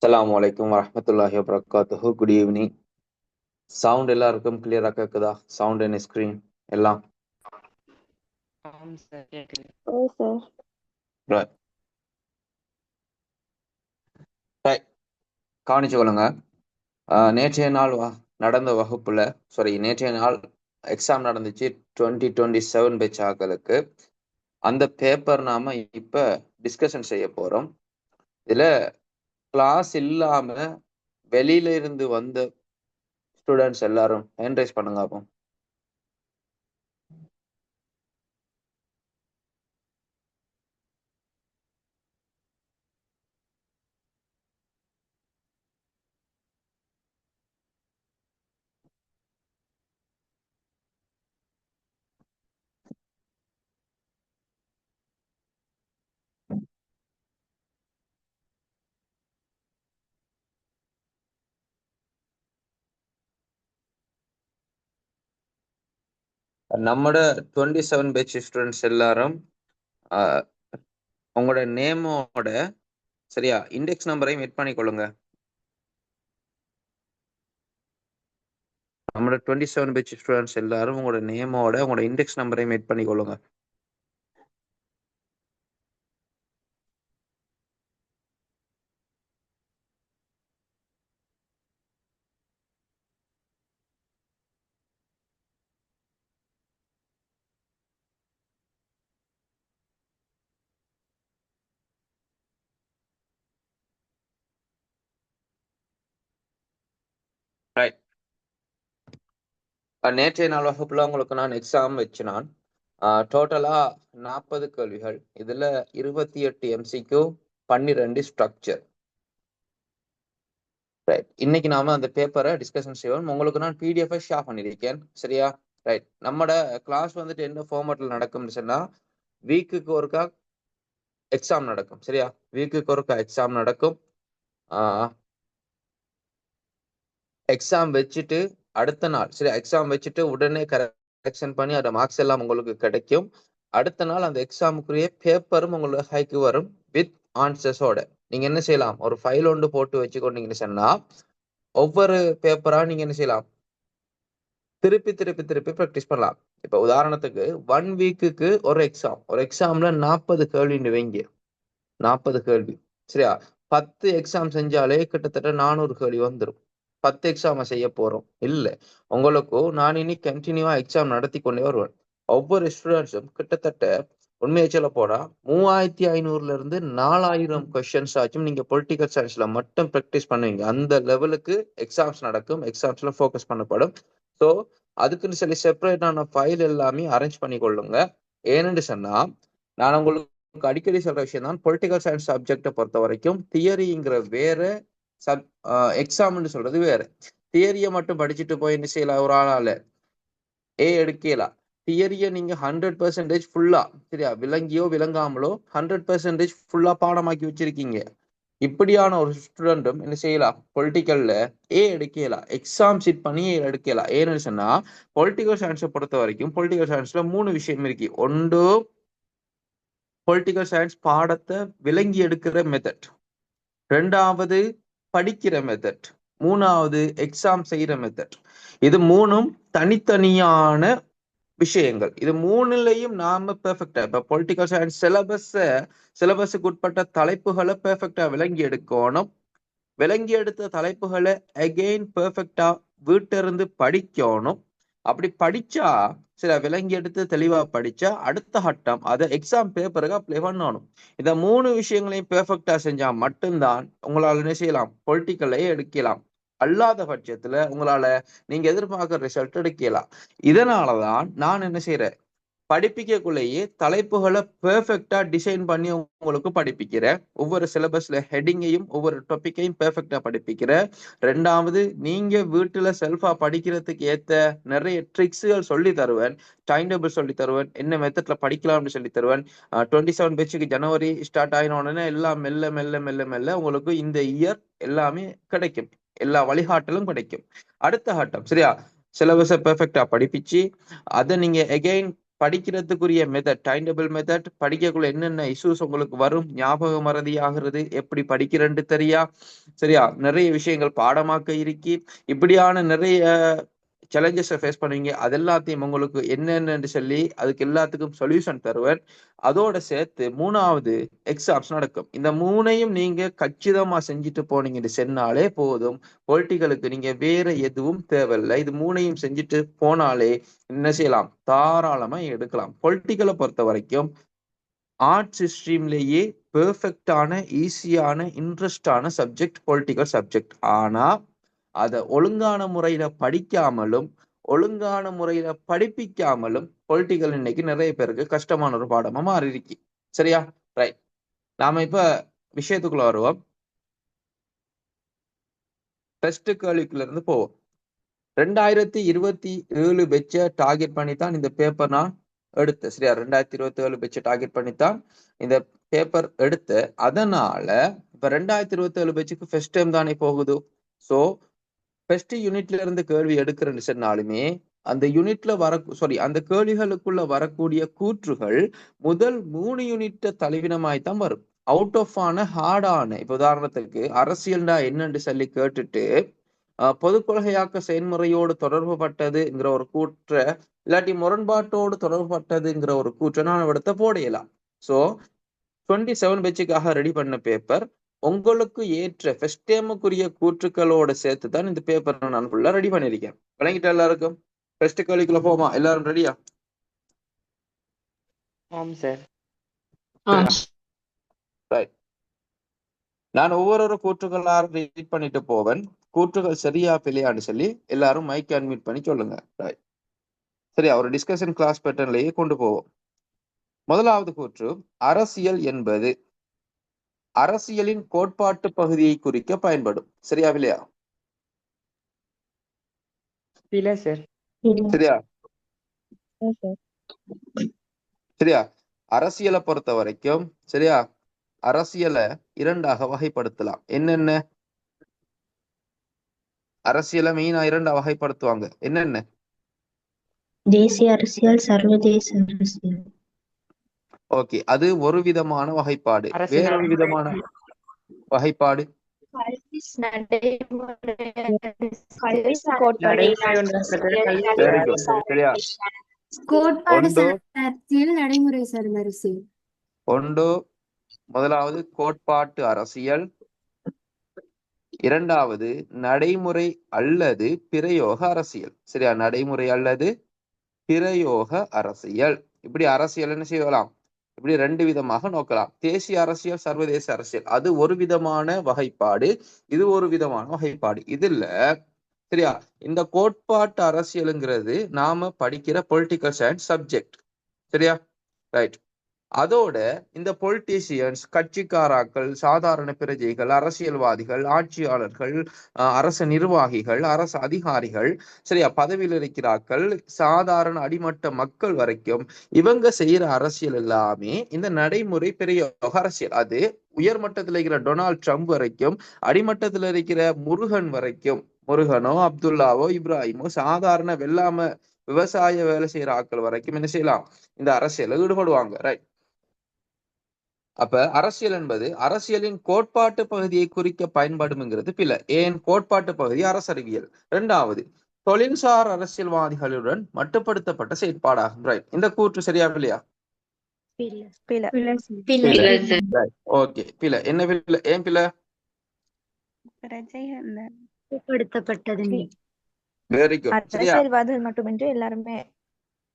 அஸ்ஸலாமு அலைக்கும் வரஹ்மத்துல்லாஹி வபரகாத்துஹு. Good evening. சவுண்ட் எல்லாருக்கும் கிளியரா கேக்குதா? சவுண்ட் அண்ட் ஸ்கிரீன் எல்லாம் சார் கேக்குது. Right. Right. கவனிச்சு கொள்ளுங்க. நேற்றைய நாள் நடந்த வகுப்புல நேற்றைய நாள் எக்ஸாம் நடந்துச்சு 2027 பேட்ச் ஆக்களுக்கு. அந்த பேப்பர் நாம இப்ப டிஸ்கஷன் செய்ய போறோம். இதுல கிளாஸ் இல்லாம வெளியில இருந்து வந்த ஸ்டூடெண்ட்ஸ் எல்லாரும் ஹேண்ட் ரைஸ் பண்ணுங்க அப்போ. நம்மட 27 பேட்ச் ஸ்டூடெண்ட்ஸ் எல்லாரும் உங்களோட நேமோட சரியா இண்டெக்ஸ் நம்பரையும் எட் பண்ணிக்கொள்ளுங்க. நம்மளோட 27 பேட்ச் ஸ்டூடெண்ட்ஸ் எல்லாரும் உங்களோட நேமோட உங்களோட இண்டெக்ஸ் நம்பரையும் எட் பண்ணிக்கொள்ளுங்க. ரைட். நேற்றைய நாள் வகுப்புல உங்களுக்கு நான் எக்ஸாம் வச்சு டோட்டலா 40 கேள்விகள். இதுல 28 MCQ, 12 ஸ்ட்ரக்சர். ரைட். இன்னைக்கு நாம அந்த பேப்பரை டிஸ்கஷன் செய்வோம். உங்களுக்கு நான் PDF ஷேர் பண்ணியிருக்கேன். சரியா? ரைட். நம்மட கிளாஸ் வந்துட்டு என்ன ஃபார்மேட்ல நடக்கும்னு சொன்னா, வீக்குக்கு ஒருக்கா எக்ஸாம் நடக்கும். சரியா? வீக்குக்கு ஒருக்கா எக்ஸாம் நடக்கும். எக்ஸாம் வச்சுட்டு அடுத்த நாள் எக்ஸாம் வச்சுட்டு உடனே கரெக்ஷன் பண்ணி அந்த மார்க்ஸ் எல்லாம் உங்களுக்கு கிடைக்கும். அடுத்த நாள் அந்த எக்ஸாமுக்குரிய பேப்பரும் உங்களுக்கு ஹைக்கு வரும் வித் ஆன்சர்ஸோட. நீங்க என்ன செய்யலாம், ஒரு ஃபைல் ஒன்று போட்டு வச்சுக்கொண்டீங்கன்னு சொன்னா ஒவ்வொரு பேப்பரா நீங்க என்ன செய்யலாம், திருப்பி திருப்பி திருப்பி ப்ராக்டிஸ் பண்ணலாம். இப்ப உதாரணத்துக்கு 1 வீக்குக்கு ஒரு எக்ஸாம்ல 40 கேள்வி வைங்க. 40 கேள்வி. சரியா? 10 எக்ஸாம் செஞ்சாலே கிட்டத்தட்ட 400 கேள்வி வந்துடும். 10 எக்ஸாம் செய்ய போறோம் இல்ல. உங்களுக்கும் நான் இனி கண்டினியூவா எக்ஸாம் நடத்தி கொண்டே வருவேன். ஒவ்வொரு ஸ்டூடெண்ட்ஸும் கிட்டத்தட்ட உண்மையை சொல்ல போனா 3500 இருந்து 4000 கொஸ்டின்ஸ் ஆச்சும் நீங்க பொலிட்டிக்கல் சயின்ஸ்ல மட்டும் ப்ராக்டிஸ் பண்ணுவீங்க. அந்த லெவலுக்கு எக்ஸாம்ஸ் நடக்கும். எக்ஸாம்ஸ்ல ஃபோக்கஸ் பண்ணப்படும். ஸோ அதுக்குன்னு சொல்லி செப்பரேட்டான ஃபைல் எல்லாமே அரேஞ்ச் பண்ணி கொள்ளுங்க. ஏன்னு சொன்னா நான் உங்களுக்கு அடிக்கடி சொல்ற விஷயம் தான், பொலிட்டிக்கல் சயின்ஸ் சப்ஜெக்டை பொறுத்த வரைக்கும் தியரிங்கிற வேற, எக்ஸாம்னு சொல்றது வேற. தியரியை மட்டும் படிச்சுட்டு போய் என்ன செய்யலாம், ஒரு ஆளால எடுக்கலாம். தியரியை நீங்க 100% ஃபுல்லா சரியா விளங்கியோ விளங்காமலோ 100% ஃபுல்லா பாடமாக்கி வச்சிருக்கீங்க. இப்படியான ஒரு ஸ்டூடெண்ட்டும் என்ன செய்யலாம், பொலிட்டிக்கல்ல எடுக்கலாம். எக்ஸாம் சீட் பண்ணி எடுக்கலாம். ஏன்னு சொன்னா பொலிட்டிக்கல் சயின்ஸை பொறுத்த வரைக்கும் பொலிட்டிக்கல் சயின்ஸ்ல 3 விஷயம் இருக்கு. ஒன்று பொலிட்டிக்கல் சயின்ஸ் பாடத்தை விளங்கி எடுக்கிற மெத்தட், ரெண்டாவது படிக்கிற மெத்தட், மூணாவது எக்ஸாம் செய்யற மெத்தட். இது மூணும் தனித்தனியான விஷயங்கள். இது மூணுலையும் நாம பெர்ஃபெக்டா இப்ப பொலிட்டிக்கல் சயின்ஸ் சிலபஸுக்கு உட்பட்ட தலைப்புகளை பெர்ஃபெக்டா விளங்கி எடுக்கணும். விளங்கி எடுத்த தலைப்புகளை அகெயின் பெர்ஃபெக்டா வீட்டிலிருந்து படிக்கணும். அப்படி படிச்சா விளங்கி எடுத்து தெளிவா படிச்சா அடுத்த கட்டம் அதை எக்ஸாம் பேப்பருக்கு அப்ளை பண்ணணும். இந்த 3 விஷயங்களையும் பெர்ஃபெக்டா செஞ்சா மட்டும்தான் உங்களால என்ன செய்யலாம், பொலிட்டிக்கலையே எடுக்கலாம். அல்லாத பட்சத்துல உங்களால நீங்க எதிர்பார்க்கிற ரிசல்ட் எடுக்கலாம். இதனாலதான் நான் என்ன செய்யறேன், படிப்பிக்கக்குள்ளேயே தலைப்புகளை பெர்ஃபெக்டா டிசைன் பண்ணி உங்களுக்கு படிப்பிக்கிறேன். ஒவ்வொரு சிலபஸ்ல ஹெட்டிங்கையும் ஒவ்வொரு டாபிக்கையும் பெர்ஃபெக்டா படிப்பிக்கிறேன். ரெண்டாவது நீங்க வீட்டுல செல்ஃபா படிக்கிறதுக்கு ஏத்த நிறைய ட்ரிக்ஸுகள் சொல்லி தருவேன். டைம் டேபிள் சொல்லி தருவேன். என்ன மெத்தட்ல படிக்கலாம்னு சொல்லி தருவேன். 27 பேட்சுக்கு ஜனவரி ஸ்டார்ட் ஆகின உடனே எல்லாம் மெல்ல மெல்ல மெல்ல மெல்ல உங்களுக்கு இந்த இயர் எல்லாமே கிடைக்கும். எல்லா வழிகாட்டலும் கிடைக்கும். அடுத்த கட்டம் சரியா, சிலபஸை பெர்ஃபெக்டா படிப்பிச்சு அதை நீங்க எகெயின் படிக்கிறதுக்குரிய மெத்தட், டைம் டேபிள் மெத்தட், படிக்கக்குள்ள என்னென்ன இஷ்யூஸ் உங்களுக்கு வரும், ஞாபக மறதி ஆகிறது, எப்படி படிக்கிறேன்னு தெரியா, சரியா, நிறைய விஷயங்கள் பாடமாக்க இருக்கி, இப்படியான நிறைய சேலஞ்சஸை ஃபேஸ் பண்ணுவீங்க. அது எல்லாத்தையும் உங்களுக்கு என்னென்னு சொல்லி அதுக்கு எல்லாத்துக்கும் சொல்யூஷன் தருவேன். அதோட சேர்த்து 3வது எக்ஸாம்ஸ் நடக்கும். இந்த 3ஐயும் நீங்க கச்சிதமா செஞ்சுட்டு போனீங்கன்னு சொன்னாலே போதும். பொலிட்டிக்கலுக்கு நீங்க வேற எதுவும் தேவையில்லை. இது 3ஐயும் செஞ்சுட்டு போனாலே என்ன செய்யலாம், தாராளமா எடுக்கலாம். பொலிட்டிக்கலை பொறுத்த வரைக்கும் ஆர்ட்ஸ் ஸ்ட்ரீம்லேயே பெர்ஃபெக்டான, ஈஸியான, இன்ட்ரெஸ்டான சப்ஜெக்ட் பொலிட்டிக்கல் சப்ஜெக்ட். ஆனா அதை ஒழுங்கான முறையில படிக்காமலும் ஒழுங்கான முறையில படிப்பிக்காமலும் பொலிட்டிக்கல் இன்னைக்கு நிறைய பேருக்கு கஷ்டமான ஒரு பாடமா மாறி இருக்கு. சரியா? ரைட். நாம இப்ப விஷயத்துக்குள்ள வருவோம். டெஸ்ட் கேள்விக்குள்ள இருந்து போவோம். 2027 பெட்ச டார்கெட் பண்ணித்தான் இந்த பேப்பர் நான் எடுத்தேன். சரியா? 2027 பெட்ச டார்கெட் பண்ணித்தான் இந்த பேப்பர் எடுத்து. அதனால இப்ப 2027 பெட்சுக்கு ஃபர்ஸ்ட் டைம் தானே போகுது. சோ ஃபர்ஸ்ட் யூனிட்ல இருந்து கேள்வி எடுக்கிறேன்னு சொன்னாலுமே அந்த யூனிட்ல அந்த கேள்விகளுக்குள்ள வரக்கூடிய கூற்றுகள் முதல் 3 யூனிட்ட தழுவினமாய்த்தான் வரும். அவுட் ஆஃப் ஆன ஹார்டான, இப்ப உதாரணத்துக்கு அரசியல்டா என்னன்னு சொல்லி கேட்டுட்டு பொது கொள்கையாக்க செயல்முறையோடு தொடர்பு பட்டதுங்கிற ஒரு கூற்ற, இல்லாட்டி முரண்பாட்டோடு தொடர்பு பட்டதுங்கிற ஒரு கூற்றை நான் எடுத்த போடையலாம். சோ 27 பேட்சுக்காக ரெடி பண்ண பேப்பர் உங்களுக்கு ஏற்ற ஃபர்ஸ்ட் டைமுக்குரிய கூற்றுக்களோட சேர்த்து தான் இந்த பேப்பர் நான் ஃபுல்லா ரெடி பண்ணிருக்கேன். விளங்கிட்ட எல்லாருக்கும்? ஃபர்ஸ்ட் கேள்விக்குள்ள போமா, எல்லாரும் ரெடியா? ஆம் சார். ரைட். நான் ஒவ்வொரு கூற்றுகளா ரீட் பண்ணிட்டு போவேன். கூற்றுகள் சரியா பிள்ளையான்னு சொல்லி எல்லாரும் மைக் அன்மியூட் பண்ணி சொல்லுங்க. ரைட். சரியா? ஒரு டிஸ்கஷன் கிளாஸ் பேட்டர்ன்லயே கொண்டு போவோம். முதலாவது கூற்று, அரசியல் என்பது அரசியலின் கோட்பாட்டு பகுதியை குறிக்க பயன்படும். சரியா இல்லையா? சரியா? சரியா? அரசியலை பொறுத்த வரைக்கும் சரியா, அரசியலை 2ஆக வகைப்படுத்தலாம். என்னென்ன அரசியலை மெயினா 2ஆ வகைப்படுத்துவாங்க? என்னென்ன? தேசிய அரசியல், சர்வதேச அரசியல். ஓகே, அது ஒரு விதமான வகைப்பாடு. வேற ஒரு விதமான வகைப்பாடு ஒன்று. முதலாவது கோட்பாட்டு அரசியல், 2வது நடைமுறை அல்லது பிரயோக அரசியல். சரியா? நடைமுறை அல்லது பிரயோக அரசியல். இப்படி அரசியல் என்ன செய்யலாம், இப்படி 2 விதமாக நோக்கலாம். தேசிய அரசியல், சர்வதேச அரசியல், அது ஒரு விதமான வகைப்பாடு, இது ஒரு விதமான வகைப்பாடு. இதுல சரியா, இந்த கோட்பாட்டு அரசியலுங்கிறது நாம படிக்கிற பொலிட்டிக்கல் சயின்ஸ் சப்ஜெக்ட். சரியா? ரைட். அதோட இந்த பொலிட்டீசியன்ஸ், கட்சிக்காராக்கள், சாதாரண பிரஜைகள், அரசியல்வாதிகள், ஆட்சியாளர்கள், அரச நிர்வாகிகள், அரசு அதிகாரிகள், சரியா, பதவியில் இருக்கிறார்கள், சாதாரண அடிமட்ட மக்கள் வரைக்கும் இவங்க செய்யற அரசியல் எல்லாமே இந்த நடைமுறை பெரிய அரசியல். அது உயர்மட்டத்தில் இருக்கிற டொனால்ட் ட்ரம்ப் வரைக்கும், அடிமட்டத்தில் இருக்கிற முருகன் வரைக்கும், முருகனோ அப்துல்லாவோ இப்ராஹிமோ சாதாரண வெள்ளாம விவசாய வேலை செய்யற ஆட்கள் வரைக்கும் என்ன செய்யலாம், இந்த அரசியல ஈடுபடுவாங்க. ரைட். அப்ப அரசியல் என்பது அரசியலின் கோட்பாட்டு பகுதியை குறிக்க பயன்படும்ங்கிறது பிள்ளை. ஏன் கோட்பாட்டு பகுதி அரசறிவியல். 2வது தொழில்சார் அரசியல்வாதிகளுடன் மட்டுப்படுத்தப்பட்ட செயற்பாடாகும். ரைட். இந்த கூற்று சரியா இல்லையா? ஓகே, பிள்ளை. என்ன பிள்ளை? ஏன் பிள்ளை? Very good. அரசியல்வாதிகள் மட்டுமின்றி எல்லாருமே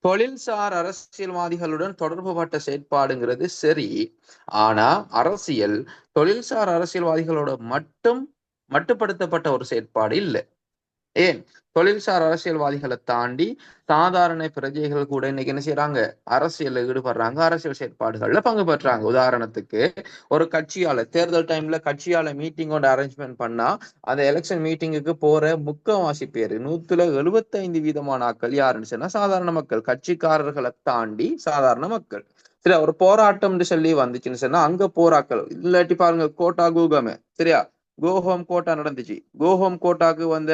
தொழில்சார் அரசியல்வாதிகளுடன் தொடர்பு பட்ட செயற்பாடுங்கிறது சரி. ஆனா அரசியல் தொழில்சார் அரசியல்வாதிகளோட மட்டுப்படுத்தப்பட்ட ஒரு செயற்பாடு இல்லை. ஏன்? தொழில்சார் அரசியல்வாதிகளை தாண்டி சாதாரண பிரஜைகள் கூட இன்னைக்கு என்ன செய்யறாங்க, அரசியல்ல ஈடுபடுறாங்க, அரசியல் செயற்பாடுகள்ல பங்கு பெற்றாங்க. உதாரணத்துக்கு ஒரு கட்சியால தேர்தல் டைம்ல கட்சியால மீட்டிங்கோட அரேஞ்ச்மெண்ட் பண்ணா அந்த எலெக்ஷன் மீட்டிங்குக்கு போற முக்கால்வாசி பேரு 175% ஆட்கள் யாருன்னு சொன்னா சாதாரண மக்கள். கட்சிக்காரர்களை தாண்டி சாதாரண மக்கள். சரியா? ஒரு போராட்டம்னு சொல்லி வந்துச்சுன்னு சொன்னா அங்க போராக்கள் இல்லாட்டி பாருங்க, கோட்டா கூகமே, சரியா, கோஹோம் கோட்டா நடந்துச்சு. கோஹோம் கோட்டாக்கு வந்த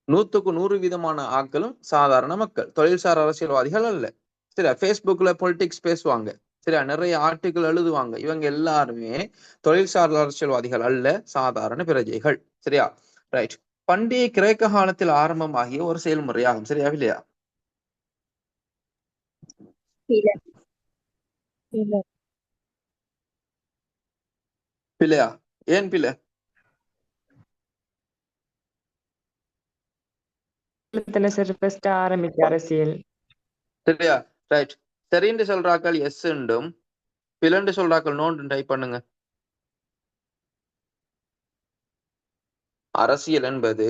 100% ஆட்களும் சாதாரண மக்கள், தொழில்சார் அரசியல்வாதிகள் அல்ல. சரியா? ஃபேஸ்புக்ல பொலிட்டிக்ஸ் பேசுவாங்க, சரியா, நிறைய ஆர்டிகிள் எழுதுவாங்க. இவங்க எல்லாருமே தொழில்சார் அரசியல்வாதிகள் அல்ல, சாதாரண பிரஜைகள். சரியா? ரைட். பண்டைய கிரேக்க காலத்தில் ஆரம்பமாகிய ஒரு செயல்முறையாகும். சரியா இல்லையா? பிள்ளையா? ஏன் பிள்ளை? சார் ஃபர்ஸ்ட் ஆரம்பிச்ச அரசியல். சரியா? ரைட். சரின்னு சொல்றாக்கள் எஸ் என்றும் பிளண்டு சொல்றாக்கள் நோன்னு டைப் பண்ணுங்க. அரசியல் என்பது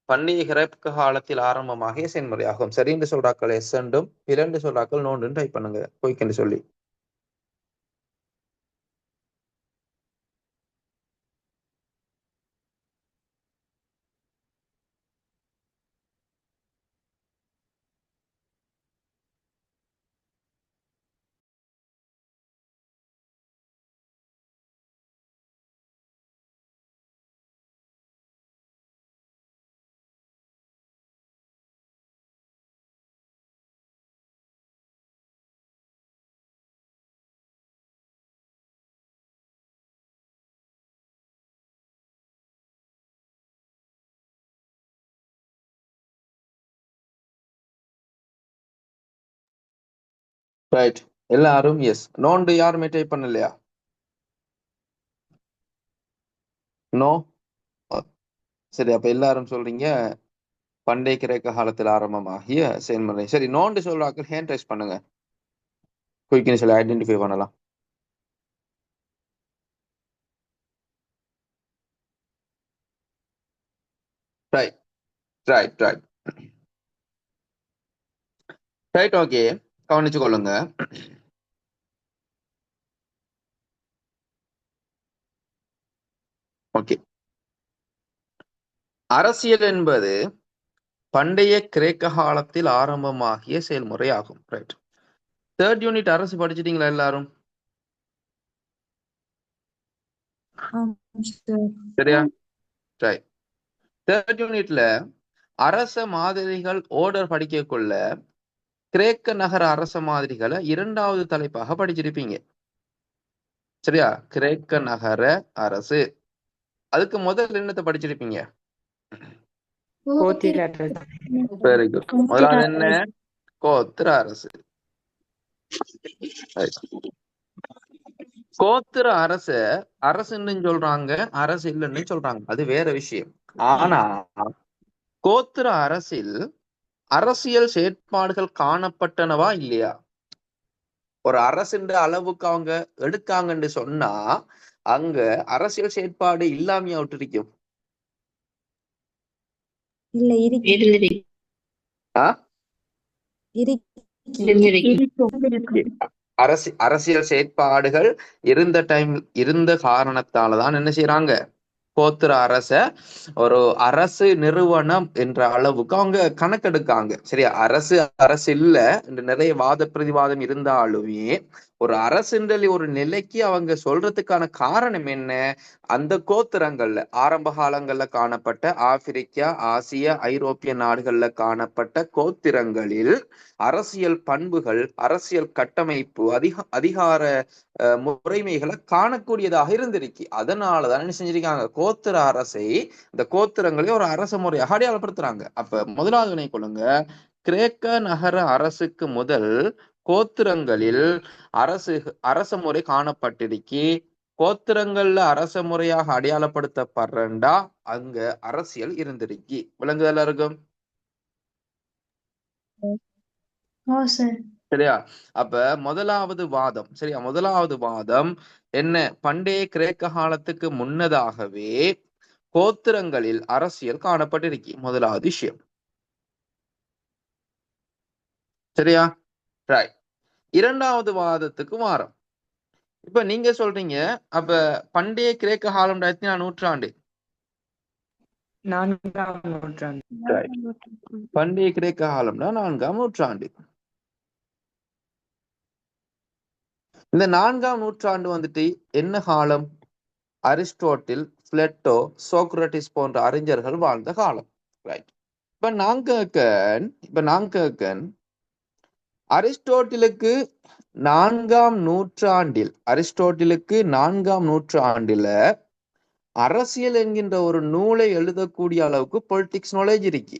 பண்டைய கிரேக்க காலத்தில் ஆரம்பமாகிய செயல்முறையாகும். சரின்னு சொல்றாக்கள் எஸ் என்றும் பிளண்டு சொல்றாக்கள் நோன்னு டைப் பண்ணுங்க போய்க்கன்னு சொல்லி. ரைட். எல்லாரும் எஸ். நோண்டு யாருமே டைப் பண்ணலையா? நோ. சரி, அப்ப எல்லாரும் சொல்றீங்க பண்டைய கிரேக்க காலத்தில் ஆரம்பமாகிய செயல்முறை. சரி, நோண்டு சொல்றாக்கள் ஹேண்ட் ரைஸ் பண்ணுங்க குயிக்னு சொல்லி ஐடென்டிஃபை பண்ணலாம். Right right right right. Okay, கவனிச்சு கொள்ளுங்க. ஓகே, அரசியல் என்பது பண்டைய கிரேக்க காலத்தில் ஆரம்பமாகிய செயல்முறை ஆகும். ரைட். 3rd யூனிட் அரசு படிச்சிட்டீங்களா எல்லாரும்? சரியா? ரைட். 3rd யூனிட்ல அரச மாதிரிகள் ஓர்டர் படிக்கக்குள்ள கிரேக்க நகர அரச மாதிரிகளை 2வது தலைப்பாக படிச்சிருப்பீங்க. சரியா? கிரேக்க நகர அரசு. அதுக்கு முதல்ல என்னத்தை படிச்சிருப்பீங்க? கோத்திர அரசு. Very good. முதலாவது என்ன? கோத்திர அரசு. கோத்திர அரச அரசுன்னு சொல்றாங்க, அரசு இல்லைன்னு சொல்றாங்க, அது வேற விஷயம். ஆனா கோத்திர அரசில் அரசியல் செயற்பாடுகள் காணப்பட்டனவா இல்லையா? ஒரு அரசுன்ற அளவுக்கு அவங்க எடுக்காங்கன்னு சொன்னா அங்க அரசியல் செயற்பாடு இல்லாமையா விட்டுருக்கும்? அரசியல் செயற்பாடுகள் இருந்த காரணத்தாலதான் என்ன செய்யறாங்க? கோத்திர அரச ஒரு அரசு நிறுவனம் என்ற அளவுக்கு அவங்க கணக்கெடுக்காங்க. சரியா? அரசு இல்ல என்று நிறைய வாத பிரதிவாதம் இருந்தாலுமே ஒரு அரசுன்றி ஒரு நிலைக்கு அவங்க சொல்றதுக்கான காரணம் என்ன? அந்த கோத்திரங்கள்ல ஆரம்ப காலங்கள்ல காணப்பட்ட ஆப்பிரிக்கா, ஆசிய, ஐரோப்பிய நாடுகள்ல காணப்பட்ட கோத்திரங்களில் அரசியல் பண்புகள், அரசியல் கட்டமைப்பு, அதிகார முறைமைகளை காணக்கூடியதாக இருந்திருக்கு. அதனாலதான் என்ன செஞ்சிருக்காங்க? கோத்திர அரசை, இந்த கோத்திரங்களே ஒரு அரச முறையாக அடையாளப்படுத்துறாங்க. அப்ப முதலாவது கொள்ளுங்க, கிரேக்க நகர அரசுக்கு முதல் கோத்திரங்களில் அரச முறை காணப்பட்டிருக்கு. கோத்திரங்கள்ல அரச முறையாக அடையாளப்படுத்தப்படுறா அங்க அரசியல் இருந்திருக்கு. விளங்குதல் இருக்கும்? சரியா? அப்ப முதலாவது வாதம், சரியா, முதலாவது வாதம் என்ன? பண்டைய கிரேக்க காலத்துக்கு முன்னதாகவே கோத்திரங்களில் அரசியல் காணப்பட்டிருக்கு. முதலாவது விஷயம். சரியா? ரைட். 2வது வாதத்துக்கு வாரம். இப்ப நீங்க சொல்றீங்க அப்ப பண்டைய கிரேக்க காலம் நூற்றாண்டு, 4ஆம் நூற்றாண்டு. பண்டைய கிரேக்க காலம்னா 4ஆம் நூற்றாண்டு. இந்த 4ஆம் நூற்றாண்டு வந்துட்டு என்ன காலம்? அரிஸ்டோட்டில், பிளேட்டோ, சோக்ரட்டிஸ் போன்ற அறிஞர்கள் வாழ்ந்த காலம். ரைட். இப்ப இப்ப நான் கேட்கன் அரிஸ்டோட்டிலுக்கு 4ஆம் நூற்றாண்டில அரசியல் என்கின்ற ஒரு நூலை எழுதக்கூடிய அளவுக்கு பொலிட்டிக்ஸ் நாலேஜ் இருக்கு.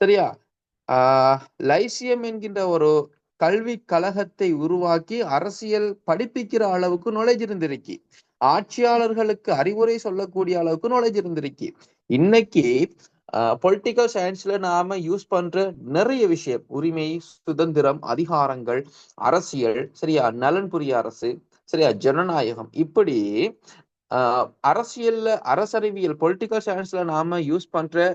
சரியா? லைசியம் என்கின்ற ஒரு கல்வி கழகத்தை உருவாக்கி அரசியல் படிப்பிக்கிற அளவுக்கு நாலேஜ் இருந்திருக்கு. ஆட்சியாளர்களுக்கு அறிவுரை சொல்லக்கூடிய அளவுக்கு நாலேஜ் இருந்திருக்கு. இன்னைக்கு பொலிட்டிக்கல் சயின்ஸ்ல நாம யூஸ் பண்ற நிறைய விஷயம், உரிமை, சுதந்திரம், அதிகாரங்கள், அரசியல், சரியா, நலன்புரிய அரசு, சரியா, ஜனநாயகம், இப்படி அரசறிவியல் பொலிட்டிக்கல் சயின்ஸ்ல நாம யூஸ் பண்ற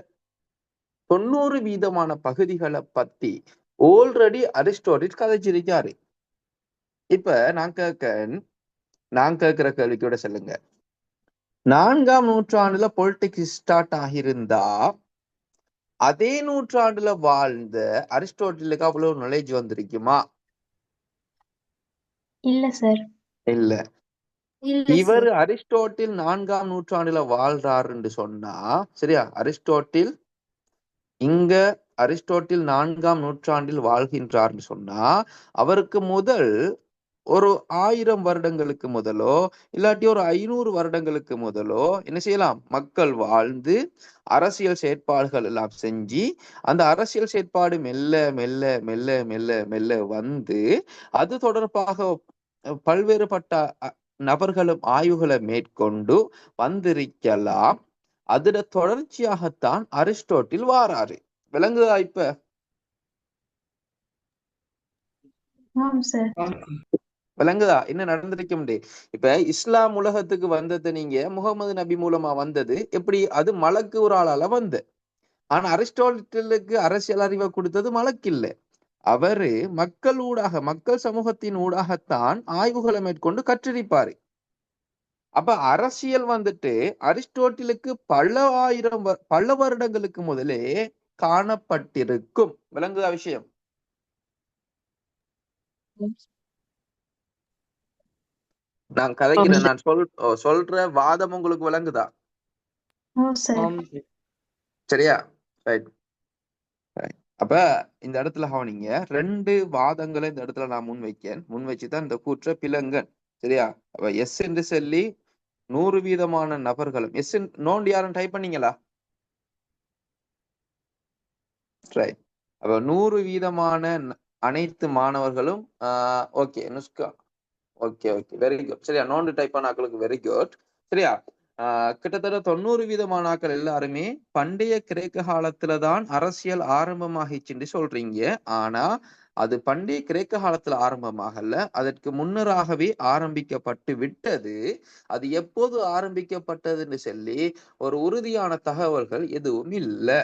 90% பகுதிகளை பத்தி ஆல்ரெடி அரிஸ்டாட்டில் கதைச்சிருக்காரு. இப்ப நான் கேட்கிற கேள்விக்கூட சொல்லுங்க, 4ஆம் நூற்றாண்டுல பொலிட்டிக்ஸ் ஸ்டார்ட் ஆகியிருந்தா அதே நூற்றாண்டுல வாழ்ந்த அரிஸ்டாட்டிலுக்கு அவ்வளவு நாலேஜ் வந்திருக்குமா? இல்ல சார். இல்ல. இவர் அரிஸ்டாட்டில் 4ஆம் நூற்றாண்டுல வாழ்றாருன்னு சொன்னா, சரியா, அரிஸ்டாட்டில் 4ஆம் நூற்றாண்டில் வாழ்கின்றார்னு சொன்னா அவருக்கு முதல் ஒரு 1000 வருடங்களுக்கு முதலோ இல்லாட்டி ஒரு 500 வருடங்களுக்கு முதலோ என்ன செய்யலாம், மக்கள் வாழ்ந்து அரசியல் செயற்பாடுகள் எல்லாம் செஞ்சு அந்த அரசியல் செயற்பாடு மெல்ல மெல்ல மெல்ல மெல்ல மெல்ல வந்து அது தொடர்பாக பல்வேறுபட்ட நபர்களும் ஆய்வுகளை மேற்கொண்டு வந்திருக்கலாம். அதுல தொடர்ச்சியாகத்தான் அரிஸ்டாட்டில் வாராரு. விளங்குதா? இப்ப விளங்குதா என்ன நடந்திருக்க முடியும்? இப்ப இஸ்லாம் உலகத்துக்கு வந்தது நீங்க முகமது நபி மூலமா வந்தது எப்படி? அது மலக்கு ஒரு ஆளால வந்து. ஆனா அரிஸ்டாட்டிலுக்கு அரசியல் அறிவை கொடுத்தது மலக்கு இல்லை. அவரு மக்கள் சமூகத்தின் ஊடாகத்தான் ஆய்வுகளை மேற்கொண்டு கற்றிருப்பாரு. அப்ப அரசியல் வந்துட்டு அரிஸ்டாட்டிலுக்கு பல வருடங்களுக்கு முதலே காணப்பட்டிருக்கும். விளங்குதா விஷயம்? நான் கதைக்கிறேன், நான் சொல்ற வாதம் உங்களுக்கு விளங்குதா? சரியா? ரைட். அப்ப இந்த இடத்துல நீங்க 2 வாதங்களை இந்த இடத்துல நான் முன்வைச்சுதான் இந்த கூற்ற பிளங்கன். சரியா? அப்ப எஸ் என்று சொல்லி 100% நபர்களும் எஸ் நோண்டு யாரும் டைப் பண்ணீங்களா? ரைட். அப்ப 100% அனைத்து மாணவர்களும் ஓகே நுஸ்கா, ஓகே ஓகே, வெரி குட். சரியா, நோண்டு டைப் பண்ண ஆக்களுக்கு வெரி குட். சரியா, கிட்டத்தட்ட 90% ஆக்கள் எல்லாருமே பண்டைய கிரேக்க காலத்துலதான் அரசியல் ஆரம்பமாகிச்சுன்னு சொல்றீங்க. ஆனா அது பண்டைய கிரேக்க காலத்துல ஆரம்பமாகல, அதற்கு முன்னராகவே ஆரம்பிக்கப்பட்டு விட்டது. அது எப்போது ஆரம்பிக்கப்பட்டதுன்னு சொல்லி ஒரு உறுதியான தகவல்கள் எதுவும் இல்லை.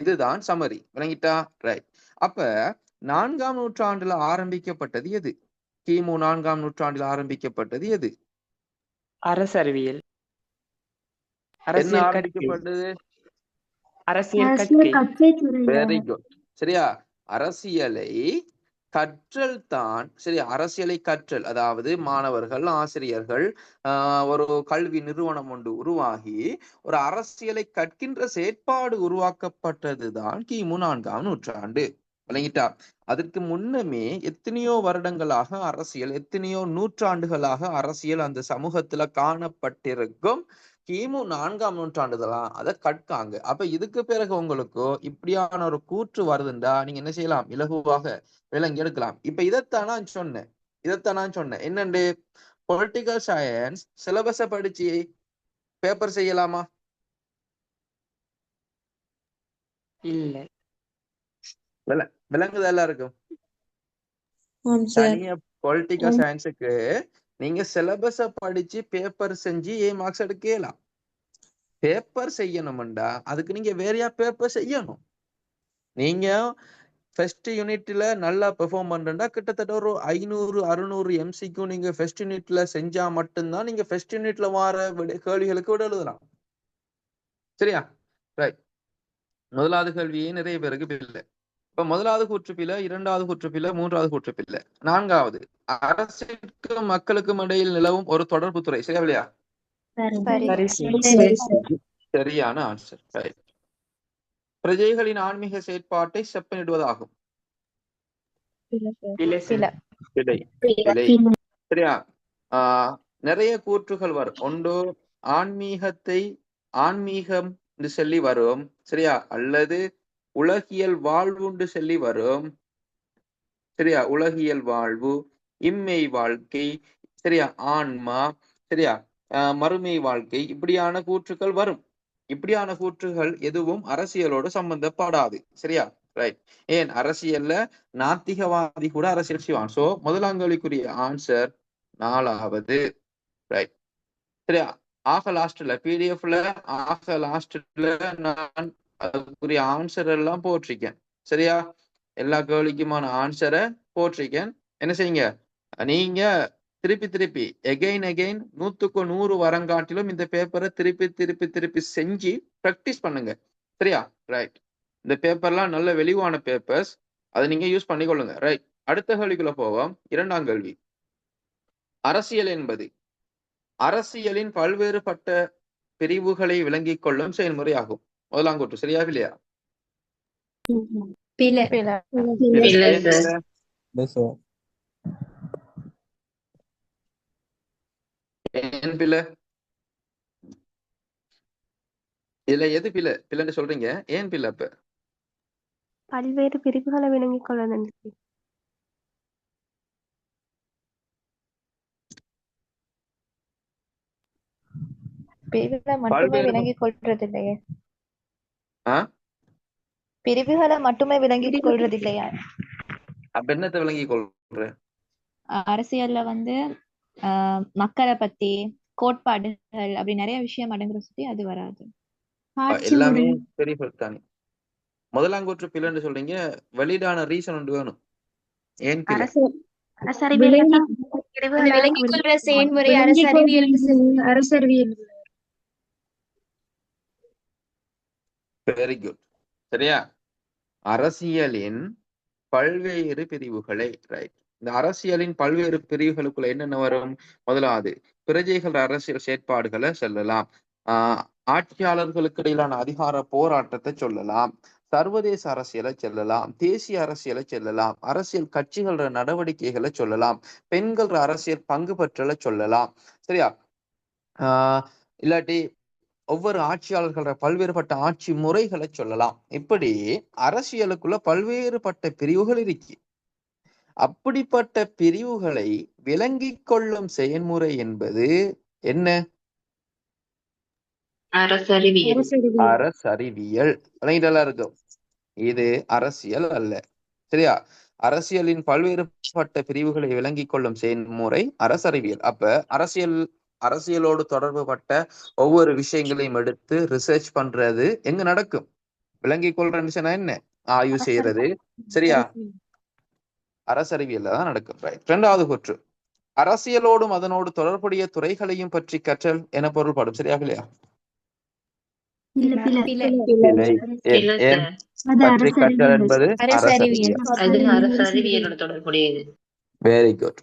இதுதான் சமரி. விளங்கிட்டா? ரைட். அப்ப 4ஆம் நூற்றாண்டுல ஆரம்பிக்கப்பட்டது எது? கிமு 4ஆம் நூற்றாண்டில் ஆரம்பிக்கப்பட்டது எது? அரசறிவியல். என்ன ஆரம்பிக்கப்பட்டது? அரசியல் கற்கை. Very good. சரியா, அரசியலை கற்றல் தான். சரி, அரசியலை கற்றல், அதாவது மாணவர்கள், ஆசிரியர்கள், ஒரு கல்வி நிறுவனம் ஒன்று உருவாகி ஒரு அரசியலை கற்கின்ற செயற்பாடு உருவாக்கப்பட்டதுதான் கிமு 4ஆம் நூற்றாண்டு. விளங்கிட்டா? அதற்கு முன்னமே எத்தனையோ வருடங்களாக அரசியல், எத்தனையோ நூற்றாண்டுகளாக அரசியல் அந்த சமூகத்துல காணப்பட்டிருக்கும். கிமு 4ஆம் நூற்றாண்டுதான் அதை கற்காங்க. அப்ப இதுக்கு பிறகு உங்களுக்கு இப்படியான ஒரு கூற்று வருதுண்டா நீங்க என்ன செய்யலாம், இலகுவாக விளங்கி எடுக்கலாம். இப்ப இதைத்தான் நான் சொன்னேன் என்னண்டு, பொலிட்டிக்கல் சயின்ஸ் சிலபஸ படிச்சு பேப்பர் செய்யலாமா? இல்ல. விளங்குதா எல்லாருக்கும்? தனியா பொலிட்டிக்கல் சயின்ஸுக்கு நீங்க சிலபஸ படிச்சு பேப்பர் செஞ்சு மார்க்ஸ் எடுக்கலாம். பேப்பர் செய்யணும்டா அதுக்கு நீங்க வேறையா பேப்பர் செய்யணும். நீங்க ஃபர்ஸ்ட் யூனிட்ல நல்லா பெர்ஃபார்ம் பண்றா கிட்டத்தட்ட ஒரு 500-600 எம்சிக்கு நீங்க ஃபர்ஸ்ட் யூனிட்ல செஞ்சா மட்டும்தான் நீங்க ஃபர்ஸ்ட் யூனிட்ல வர கேள்விகளுக்கு விட எழுதலாம். சரியா? ரைட். முதலாவது கேள்வியே நிறைய பேருக்கு இல்லை. இப்ப முதலாவது கூற்றுப்பில, 2வது கூற்றுப்பில, 3வது கூற்றுப்பில, 4வது அரசுக்கும் மக்களுக்கும் இடையில் நிலவும் ஒரு தொடர்பு துறை. சரியா இல்லையா? சரியான ஆன்சர். ரைட். பிரஜைகளின் ஆன்மீக செயற்பாட்டை செப்பனிடுவதாகும். பிழை பிழை. பிழை பிழை சரியா. நிறைய கூற்றுகள் வரும். ஒன்று ஆன்மீகம் என்று சொல்லி வரும் சரியா, அல்லது உலகியல் வாழ்வு என்று சொல்லி வரும் சரியா. உலகியல் வாழ்வு, இம்மை வாழ்க்கை சரியா, ஆன்மா சரியா, மறுமை வாழ்க்கை, இப்படியான கூற்றுகள் வரும். இப்படியான கூற்றுகள் எதுவும் அரசியலோடு சம்பந்தப்படாது சரியா. ரைட். ஏன் அரசியல்ல நாத்திகவாதி கூட அரசியல் செய்வான். சோ முதலாம் கேள்விக்குரிய ஆன்சர் 4வது. ரைட் சரியா. ஆக லாஸ்ட்ல பிடிஎஃப்ல நான் அதுக்குரிய ஆன்சர் எல்லாம் போட்டிருக்கேன் சரியா. எல்லா கேள்விக்குமான ஆன்சரை போட்டிருக்கேன். என்ன செய்யுங்க, நீங்க திருப்பி எகைன் 100க்கு 100 வரங்காட்டிலும் இந்த பேப்பரை திருப்பி செஞ்சு பிராக்டிஸ் பண்ணுங்க சரியா. ரைட். இந்த பேப்பர்லாம் நல்ல வெளிவான பேப்பர்ஸ், அதை நீங்க யூஸ் பண்ணிக்கொள்ளுங்க. ரைட். அடுத்த கேள்விக்குள்ள போவோம். 2ஆம் கேள்வி. அரசியல் என்பது அரசியலின் பல்வேறுபட்ட பிரிவுகளை விளங்கிக் கொள்ளும் செயல்முறை ஆகும். முதலாம் கூற்று சரியா இல்லையா? ஏன் பிள்ளை? இதுல எது பிள்ளைன்னு சொல்றீங்க? ஏன் பிள்ளை? அப்ப பல்வேறு பிரிவுகளை விளங்கிக் கொள்ள பிரிவுகளை மட்டுமே விளங்கிக் கொள்றதில்லையே. பிரிவுகளை மட்டுமே விளங்கிக் கொள்றதில்லையா? அப்ப என்னத்தை விளங்கி கொள்ற? அரசியல்ல மக்களை பத்தி, கோட்பாடுகள், அப்படி நிறைய விஷயம் அடங்குற சுத்தி அது வராது. எல்லாமே சரி தானே. முதலாம் கூற்று பிள்ளைன்னு சொல்றீங்க, வெளியிடான ரீசன் ஒன்று வேணும். ஏன் பிள்ளை? விளங்கிக் கொள்ற செயல்முறை அரசறிவியல். வெரி குட் சரியா. அரசியலின் பல்வேறு பிரிவுகளை. ரைட். இந்த அரசியலின் பல்வேறு பிரிவுகளுக்குள்ள என்னென்ன வரும்? முதலாவது, பிரஜைகள் அரசியல் செயற்பாடுகளை சொல்லலாம். ஆட்சியாளர்களுக்கு இடையிலான அதிகார போராட்டத்தை சொல்லலாம். சர்வதேச அரசியலை சொல்லலாம். தேசிய அரசியலை சொல்லலாம். அரசியல் கட்சிகள நடவடிக்கைகளை சொல்லலாம். பெண்கள் அரசியல் பங்கு பெற்றலை சொல்லலாம் சரியா. இல்லாட்டி ஒவ்வொரு ஆட்சியாளர்கள பல்வேறுபட்ட ஆட்சி முறைகளை சொல்லலாம். இப்படி அரசியலுக்குள்ள பல்வேறுபட்ட பிரிவுகள் இருக்கு. அப்படிப்பட்ட பிரிவுகளை விளங்கிக் கொள்ளும் செயல்முறை என்பது என்ன? அரசறிவியல். இருக்கும். இது அரசியல் அல்ல சரியா. அரசியலின் பல்வேறுபட்ட பிரிவுகளை விளங்கிக் கொள்ளும் செயல்முறை அரசறிவியல். அப்ப அரசியலோடு தொடர்பு பட்ட ஒவ்வொரு விஷயங்களையும் எடுத்து ரிசர்ச் பண்றது எங்க நடக்கும்? விளங்கிக் கொள்ற என்ன? ஆய்வு செய்யறது சரியா, அரசறிவியல்ல தான் நடக்கும். ரைட். 2வது கூற்று, அரசியலோடும் அதனோடு தொடர்புடைய துறைகளையும் பற்றி கற்றல் என பொருள்படும் சரியா இல்லையா? பற்றி கற்றல் என்பது அரசியல். Very good.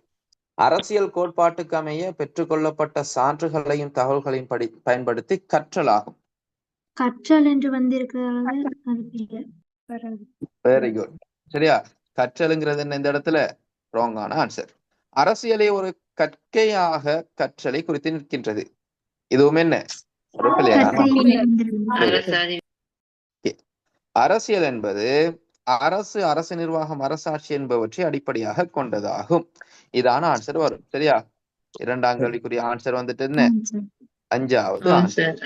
அரசியல் கோட்பாட்டுக்கு அமைய பெற்றுக்கொள்ளப்பட்ட சான்றுகளையும் தகவல்களையும் பயன்படுத்தி கற்றல் ஆகும். கற்றல் என்று வந்திருக்கிறது. வெரி குட் சரியா. கற்றலுங்கிறது என்ன? இந்த இடத்துல ராங்கான ஆன்சர். அரசியலை ஒரு கற்கையாக கற்றலை குறித்து நிற்கின்றது. இதுவும் என்ன? அரசியல் என்பது அரசு நிர்வாகம், அரசாட்சி என்பவற்றை அடிப்படையாக கொண்டதாகும். இதான ஆன்சர் வரும் சரியா. 2ஆம் கேள்விக்குரிய ஆன்சர் வந்துட்டு என்ன? 5வது ஆன்சர்.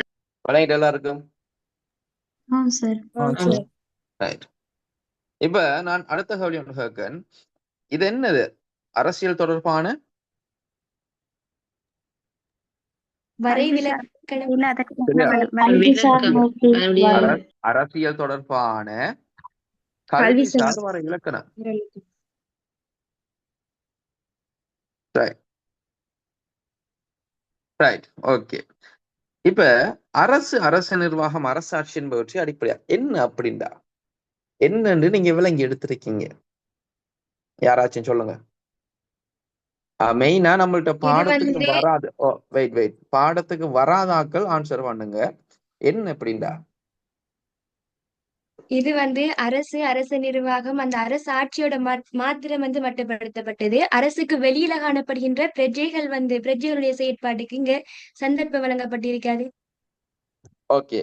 வழங்கிட்டு எல்லாருக்கும் இப்ப நான் அடுத்த கேள்வி ஒன்று கேட்கேன். இது என்னது? அரசியல் தொடர்பான அரசியல் தொடர்பான கல்வி சார்ந்த இலக்கணம். ரைட். ஓகே. இப்ப அரசு நிர்வாகம், அரசாட்சி என்பவற்றை அடிப்படையா என்ன அப்படின்டா என்னன்னு நீங்க விளங்கி எடுத்திருக்கீங்க? யாராச்சும் சொல்லுங்க. மெயினா நம்மள்ட்ட பாடத்துக்கு வராது. பாடத்துக்கு வராதாக்கள் ஆன்சர் பண்ணுங்க. என்ன எப்படின்டா? இது அரசு, அரசு நிர்வாகம், அந்த அரசு ஆட்சியோட மாத்திரம் மட்டுப்படுத்தப்பட்டது. அரசுக்கு வெளியில காணப்படுகின்ற பிரஜைகள் பிரஜைகளுடைய செயற்பாட்டுக்கு இங்க சந்தர்ப்பம் வழங்கப்பட்டிருக்காது. ஓகே.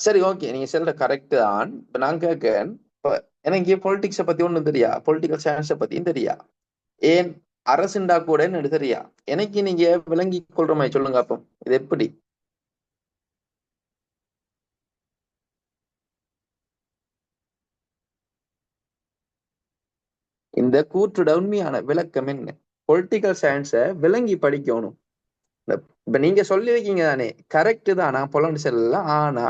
சரி, ஓகே, நீங்க சொல்ற கரெக்ட் தான். இப்ப நான் கேட்கேன், இப்ப எனக்கு பொலிட்டிக்ஸை பத்தி ஒண்ணும் தெரியா, பொலிட்டிக்கல் சயின்ஸை பத்தியும் தெரியா, ஏன் அரசுண்டா கூட என்ன தெரியா, எனக்கு நீங்க விளங்கி கொள்ற மாதிரி சொல்லுங்க அப்போ இது எப்படி? இந்த கூற்றுட உண்மையான விளக்கம் என்ன? பொலிட்டிக்கல் சயின்ஸை விளங்கி படிக்கணும். இப்ப நீங்க சொல்லியிருக்கீங்க தானே, கரெக்ட் தான், நான் பொலன்னு சொல்லல. ஆனா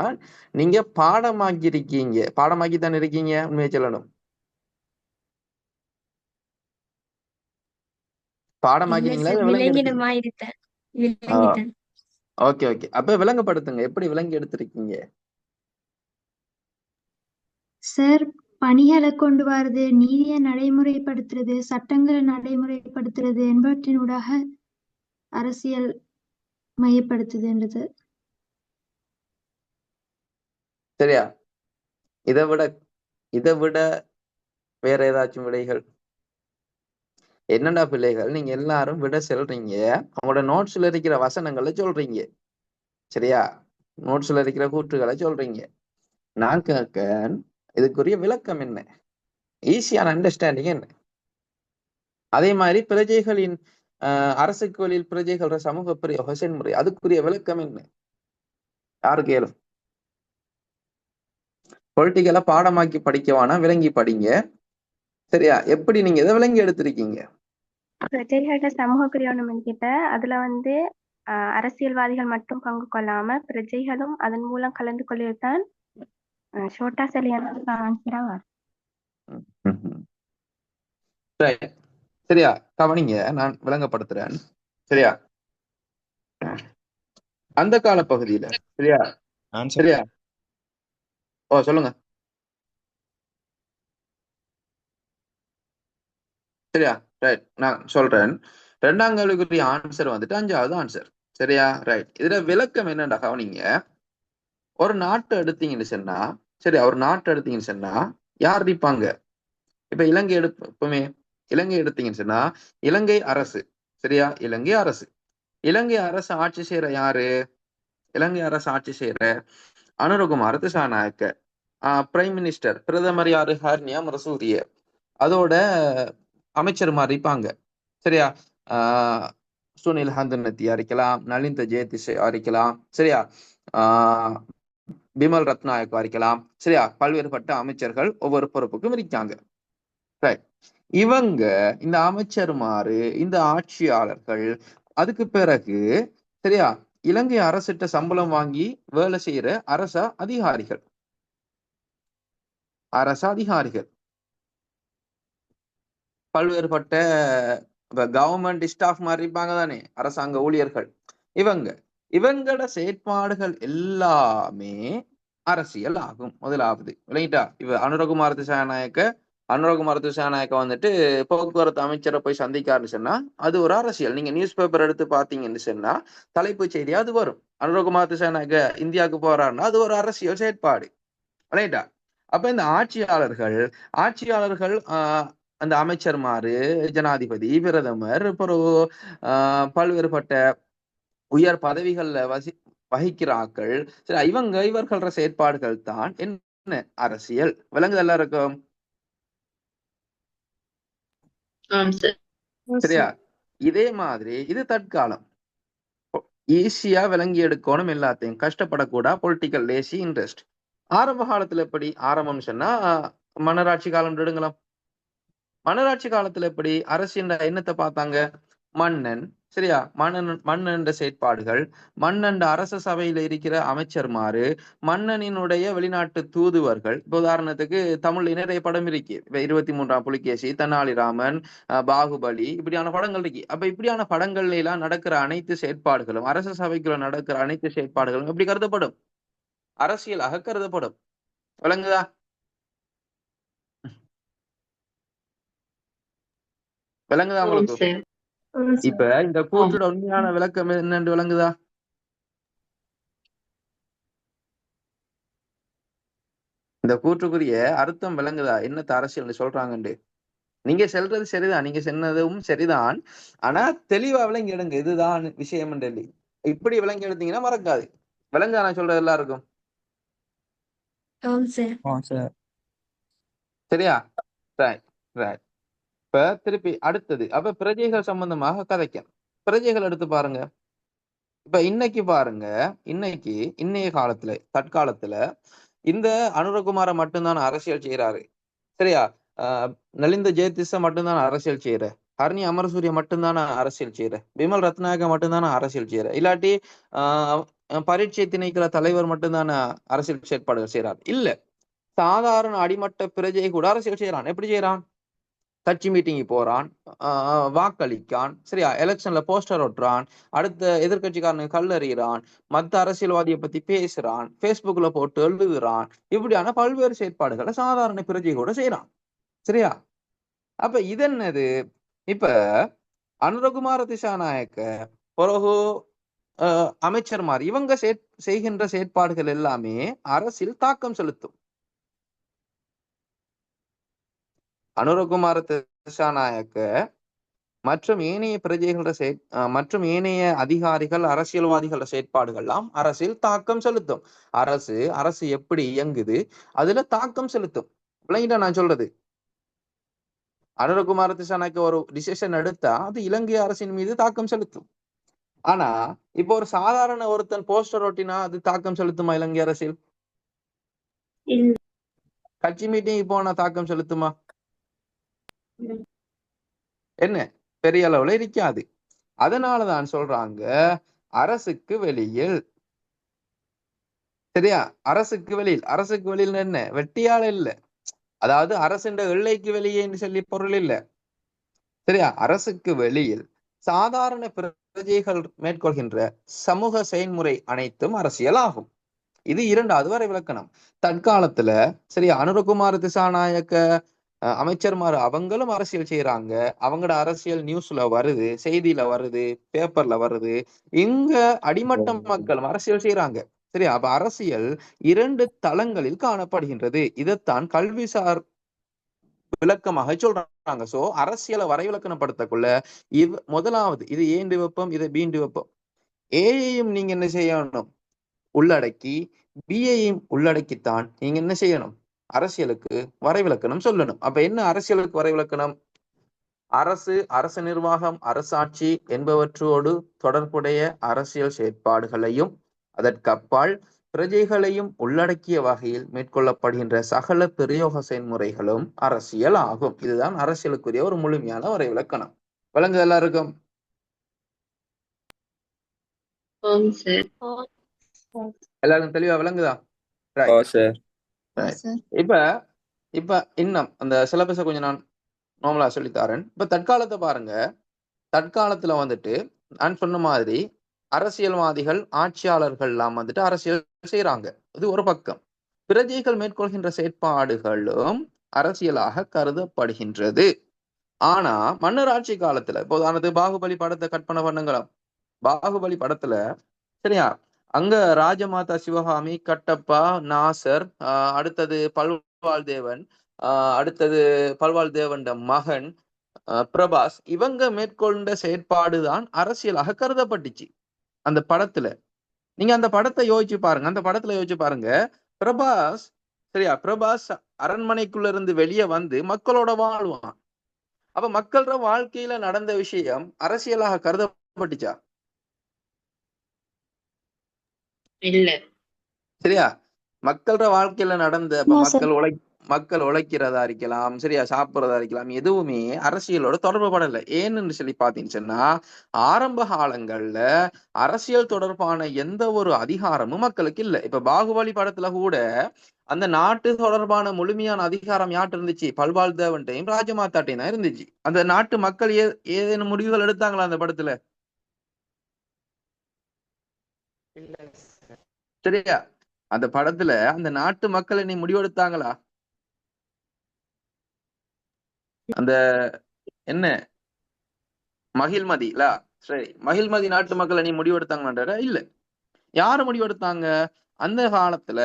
நீங்க பாடமாக்கி இருக்கீங்க, பாடமாக்கி தானே இருக்கீங்க, உண்மையை சொல்லணும். பாடமாக்கினீங்களா விளங்கி எடுத்தீங்க? ஓகே ஓகே, அப்ப விளங்கப்படுத்துங்க, எப்படி விளங்கி எடுத்திருக்கீங்க? சார், பணிகளை கொண்டு வரது, நீதியை நடைமுறைப்படுத்துறது, சட்டங்களை நடைமுறைப்படுத்துறது என்பவற்றினூடாக அரசியல் மையப்படுத்துதுன்றது. சரியா? இதை விட வேற ஏதாச்சும் விடைகள்? என்னடா பிள்ளைகள், நீங்க எல்லாரும் விட சொல்றீங்க, உங்களோட நோட்ஸ்ல இருக்கிற வசனங்களை சொல்றீங்க. சரியா? நோட்ஸ்ல இருக்கிற கூற்றுகளை சொல்றீங்க. நான் கேட்க இதுக்குரிய விளக்கம் என்ன, ஈஸியான அண்டர்ஸ்டாண்டிங் என்ன? அதே மாதிரி பிரஜைகளின் அரசுக்கு வழியில் பிரஜைகளோட சமூக பிரயோக செயல்முறை, அதுக்குரிய விளக்கம் என்ன? யாரு கேளும்? பொலிட்டிக்கலா பாடமாக்கி படிக்கவானா, விளங்கி படிங்க. சரியா? எப்படி நீங்க எதை விளங்கி எடுத்திருக்கீங்க? பிரஜைகளோட சமூக பிரயோகம் கிட்ட அதுல அரசியல்வாதிகள் மட்டும் பங்கு கொள்ளாம பிரஜைகளும் அதன் மூலம் கலந்து கொள்வதுதான் ஷோட்டா சரியான. சரியா? கவனிங்க, நான் விளங்கப்படுத்துறேன். சரியா? அந்த கால பகுதியில, சரியா? சரியா? ஓ, சொல்லுங்க. சரியா? ரைட், நான் சொல்றேன். 2ஆம் கேள்விக்குரிய ஆன்சர் 5வது ஆன்சர். சரியா? ரைட். இதுல விளக்கம் என்னடா கவனிங்க. ஒரு நாட்டை எடுத்தீங்கன்னு சொன்னா, சரியா, ஒரு நாட்டை எடுத்தீங்கன்னு சொன்னா யார் இருப்பாங்க? இப்ப இலங்கை எப்பவுமே இலங்கை எடுத்தீங்கன்னு சொன்னா இலங்கை அரசு. சரியா? இலங்கை அரசு. இலங்கை அரசு ஆட்சி செய்யற யாரு? இலங்கை அரசு ஆட்சி செய்யற அனுரகுமார திசாநாயக்க. பிரைம் மினிஸ்டர், பிரதமர் யாரு? ஹர்னியா மரசூரிய. அதோட அமைச்சர்மார் இருப்பாங்க. சரியா? சுனில் ஹந்தனத்தி அறிக்கலாம், நலிந்த ஜெயதிஷை அறிக்கலாம். சரியா? பிமல் ரத்நாயக் அறிக்கலாம். சரியா? பல்வேறுபட்ட அமைச்சர்கள் ஒவ்வொரு பொறுப்புக்கும் இருக்காங்க. இவங்க, இந்த அமைச்சர்மாரு, இந்த ஆட்சியாளர்கள், அதுக்கு பிறகு சரியா இலங்கை அரசிட்ட சம்பளம் வாங்கி வேலை செய்யற அரச அதிகாரிகள். பல்வேறுபட்ட கவர்மெண்ட் ஸ்டாஃப் மாதிரி இருப்பாங்க தானே, அரசாங்க ஊழியர்கள். இவங்களோட செயற்பாடுகள் எல்லாமே அரசியல் ஆகும். முதலாவது விளங்கிட்டா? அனுரகுமார திசாநாயக்க போக்குவரத்து அமைச்சரை போய் சந்திக்காருன்னு சொன்னா அது ஒரு அரசியல். நீங்க நியூஸ் பேப்பர் எடுத்து பாத்தீங்கன்னு சொன்னா தலைப்பு செய்தியா அது வரும். அனுரகுமார திசாநாயக்க இந்தியாவுக்கு போறாருன்னா அது ஒரு அரசியல் செயற்பாடு. விளங்கிட்டா? அப்ப இந்த ஆட்சியாளர்கள் அந்த அமைச்சர்மாரு, ஜனாதிபதி, பிரதமர், பல்வேறுபட்ட உயர் பதவிகள்ல வகிக்கிறார்கள். சரி, இவர்கள செயற்பாடுகள் தான் என்ன? அரசியல். விளங்குது எல்லாருக்கும்? சரியா? இதே மாதிரி இது தற்காலம். ஈஸியா விளங்கி எடுக்கணும், எல்லாத்தையும் கஷ்டப்படக்கூடா. Political lazy interest. ஆரம்ப காலத்துல எப்படி? ஆரம்பம் சொன்னா மன்னராட்சி காலம் எடுங்களாம். மன்னராட்சி காலத்துல எப்படி அரசியல் என்னத்தை பார்த்தாங்க? மன்னன். சரியா? மன்னன் செயற்பாடுகள், மன்னன் அரச சபையில இருக்கிற அமைச்சர்மாரு, மன்னனினுடைய வெளிநாட்டு தூதுவர்கள். இப்ப உதாரணத்துக்கு தமிழ்ல நிறைய படம் இருக்கு. 23ஆம் புலிகேசி, தெனாலிராமன், பாகுபலி, இப்படியான படங்கள் இருக்கு. அப்ப இப்படியான படங்கள்ல எல்லாம் நடக்கிற அனைத்து செயற்பாடுகளும், அரச சபைக்குள்ள நடக்கிற அனைத்து செயற்பாடுகளும் எப்படி கருதப்படும்? அரசியலாக கருதப்படும். விளங்குதா? விளங்குதா உங்களுக்கு? இப்ப இந்த கூற்றோட உண்மையான விளக்கம் என்னன்னு விளங்குதா? இந்த கூற்றுக்குரிய அர்த்தம் விளங்குதா? என்னத்த அரசியல் சொல்றாங்கண்டு? நீங்க சொல்றது சரிதான், நீங்க சொன்னதும் சரிதான். ஆனா தெளிவா விளங்கி எடுங்க, இதுதான் விஷயம் என்று. இப்படி விளங்கி எடுத்தீங்கன்னா மறக்காது. விளங்கா நான் சொல்றது எல்லாருக்கும்? ஆம் சார். சார். சரியா? Right right. இப்ப திருப்பி அடுத்தது, அப்ப பிரஜைகள் சம்பந்தமாக கதைக்க பிரஜைகள் எடுத்து பாருங்க. இப்ப இன்னைக்கு பாருங்க, இன்னைய காலத்துல தற்காலத்துல இந்த அனுரகுமார மட்டும்தான் அரசியல் செய்யறாரு. சரியா? நலிந்த ஜெயதிச மட்டும்தான் அரசியல் செய்யற. ஹரணி அமரசூரிய மட்டும்தான் அரசியல் செய்யற. விமல் ரத்நாயக மட்டும்தான் அரசியல் செய்யற. இல்லாட்டி பரீட்சை திணைக்கள தலைவர் மட்டும்தான் அரசியல் செயற்பாடுகள் செய்யறார். இல்ல, சாதாரண அடிமட்ட பிரஜை கூட அரசியல் செய்யறான். எப்படி செய்யறான்? கட்சி மீட்டிங் போறான், வாக்களிக்கான், சரியா? எலெக்ஷன்ல போஸ்டர் ஒட்டுறான், அடுத்த எதிர்கட்சிக்காரனுக்கு கல்லறிகிறான், மத்த அரசியல்வாதியை பத்தி பேசுறான், பேஸ்புக்ல போட்டு எழுதுறான். இப்படியான பல்வேறு செயற்பாடுகளை சாதாரண பிரஜை கூட செய்யறான். சரியா? அப்ப இது என்னது? இப்ப அனுரகுமார திசாநாயக்க பிறகு அமைச்சர்மார் இவங்க செய்கின்ற செயற்பாடுகள் எல்லாமே அரசியல் தாக்கம் செலுத்தும். அனுரகுமார திசாநாயக்க மற்றும் ஏனைய பிரஜைகளோட மற்றும் ஏனைய அதிகாரிகள் அரசியல்வாதிகளோட செயற்பாடுகள்லாம் அரசியல் தாக்கம் செலுத்தும். அரசு எப்படி இயங்குது அதுல தாக்கம் செலுத்தும். விளங்கிட்டா நான் சொல்றது? அனுரகுமார திசாநாயக்க ஒரு டிசிஷன் எடுத்தா அது இலங்கை அரசின் மீது தாக்கம் செலுத்தும். ஆனா இப்போ ஒரு சாதாரண ஒருத்தன் போஸ்டர் ஒட்டினா அது தாக்கம் செலுத்துமா இலங்கை அரசியல்? கட்சி மீட்டிங் போனா தாக்கம் செலுத்துமா? என்ன, பெரிய அளவுல இருக்காது. அதனாலதான் சொல்றாங்க அரசுக்கு வெளியில். சரியா? அரசுக்கு வெளியில் என்ன, வெட்டியால இல்ல, அதாவது அரசின் எல்லைக்கு வெளியே சொல்லி பொருள் இல்ல. சரியா? அரசுக்கு வெளியில் சாதாரண பிரஜைகள் மேற்கொள்கின்ற சமூக செயல்முறை அனைத்தும் அரசியல் ஆகும். இது இரண்டாவது வரை விளக்கணம். தற்காலத்துல சரியா அனுரகுமார திசாநாயக்க அமைச்சர்மார் அவங்களும் அரசியல் செய்யறாங்க. அவங்களோட அரசியல் நியூஸ்ல வருது, செய்தியில வருது, பேப்பர்ல வருது. இங்க அடிமட்ட மக்களும் அரசியல் செய்யறாங்க. சரியா? அப்ப அரசியல் இரண்டு தளங்களில் காணப்படுகின்றது. இதைத்தான் கல்விசார் விளக்கமாக சொல்றாங்க. சோ அரசியலை வரைவிலக்கணப்படுத்தக்குள்ள முதலாவது இது ஏண்டு வெப்பம், இதை பீண்டு வெப்பம். ஏயையும் நீங்க என்ன செய்யணும்? உள்ளடக்கி பியையும் உள்ளடக்கித்தான் நீங்க என்ன செய்யணும்? அரசியலுக்கு வரைவிலக்கணம் சொல்லணும். அப்ப என்ன அரசியலுக்கு வரைவிலக்கணம்? அரசு நிர்வாகம், அரசாட்சி என்பவற்றோடு தொடர்புடைய அரசியல் செயற்பாடுகளையும் அதற்கப்பால் பிரஜைகளையும் உள்ளடக்கிய வகையில் மேற்கொள்ளப்படுகின்ற சகல பிரயோக செயல்முறைகளும் அரசியல் ஆகும். இதுதான் அரசியலுக்குரிய ஒரு முழுமையான வரைவிலக்கணம். விளங்கு எல்லாருக்கும்? எல்லாருக்கும் தெளிவா விளங்குதா? இப்ப இன்னும் அந்த சிலபஸை கொஞ்சம் நான் நார்மலா சொல்லித்தாரேன். இப்ப தற்காலத்தை பாருங்க. தற்காலத்துல வந்துட்டு நான் சொன்ன மாதிரி அரசியல்வாதிகள், ஆட்சியாளர்கள் எல்லாம் வந்துட்டு அரசியல் செய்யறாங்க. இது ஒரு பக்கம். பிரஜைகள் மேற்கொள்கின்ற செயற்பாடுகளும் அரசியலாக கருதப்படுகின்றது. ஆனா மன்னர் ஆட்சி காலத்துல, இப்போ உதாரணத்துக்கு பாகுபலி படத்தை கற்பனை பண்ணுங்களாம். பாகுபலி படத்துல சரியா அங்க ராஜமாதா சிவகாமி, கட்டப்பா, நாசர், அடுத்தது பல்வாள் தேவன், அடுத்தது பல்வாள் தேவன் மகன் பிரபாஸ், இவங்க மேற்கொண்ட செயற்பாடுதான் அரசியலாக கருதப்பட்டுச்சு அந்த படத்துல. நீங்க அந்த படத்தை யோசிச்சு பாருங்க. அந்த படத்துல யோசிச்சு பாருங்க, பிரபாஸ் அரண்மனைக்குள்ள இருந்து வெளியே வந்து மக்களோட வாழ்வான். அப்ப மக்களோட வாழ்க்கையில நடந்த விஷயம் அரசியலாக கருதப்பட்டுச்சா? இல்ல. சரியா? மக்களோட வாழ்க்கையில நடந்த மக்கள் உழைக்கிறதா இருக்கலாம், சரியா, சாப்பிடுறதா இருக்கலாம், எதுவுமே அரசியலோட தொடர்பு படல. ஏன்னு சொல்லி பாத்தீங்கன்னு சொன்னா ஆரம்ப காலங்கள்ல அரசியல் தொடர்பான எந்த ஒரு அதிகாரமும் மக்களுக்கு இல்லை. இப்ப பாகுபலி படத்துல கூட அந்த நாட்டு தொடர்பான முழுமையான அதிகாரம் யார்ட்டு இருந்துச்சு? பல்வாள் தேவன்ட்டையும் ராஜமாதாட்டையும் தான் இருந்துச்சு. அந்த நாட்டு மக்கள் ஏதேனும் முடிவுகள் எடுத்தாங்களா அந்த படத்துல? சரியா? அந்த படத்துல அந்த நாட்டு மக்கள் நீ முடிவெடுத்தாங்களா? அந்த என்ன மகிழ்மதி நாட்டு மக்களை நீ முடிவெடுத்தாங்களான்ற இல்ல. யாரு முடிவெடுத்தாங்க? அந்த காலத்துல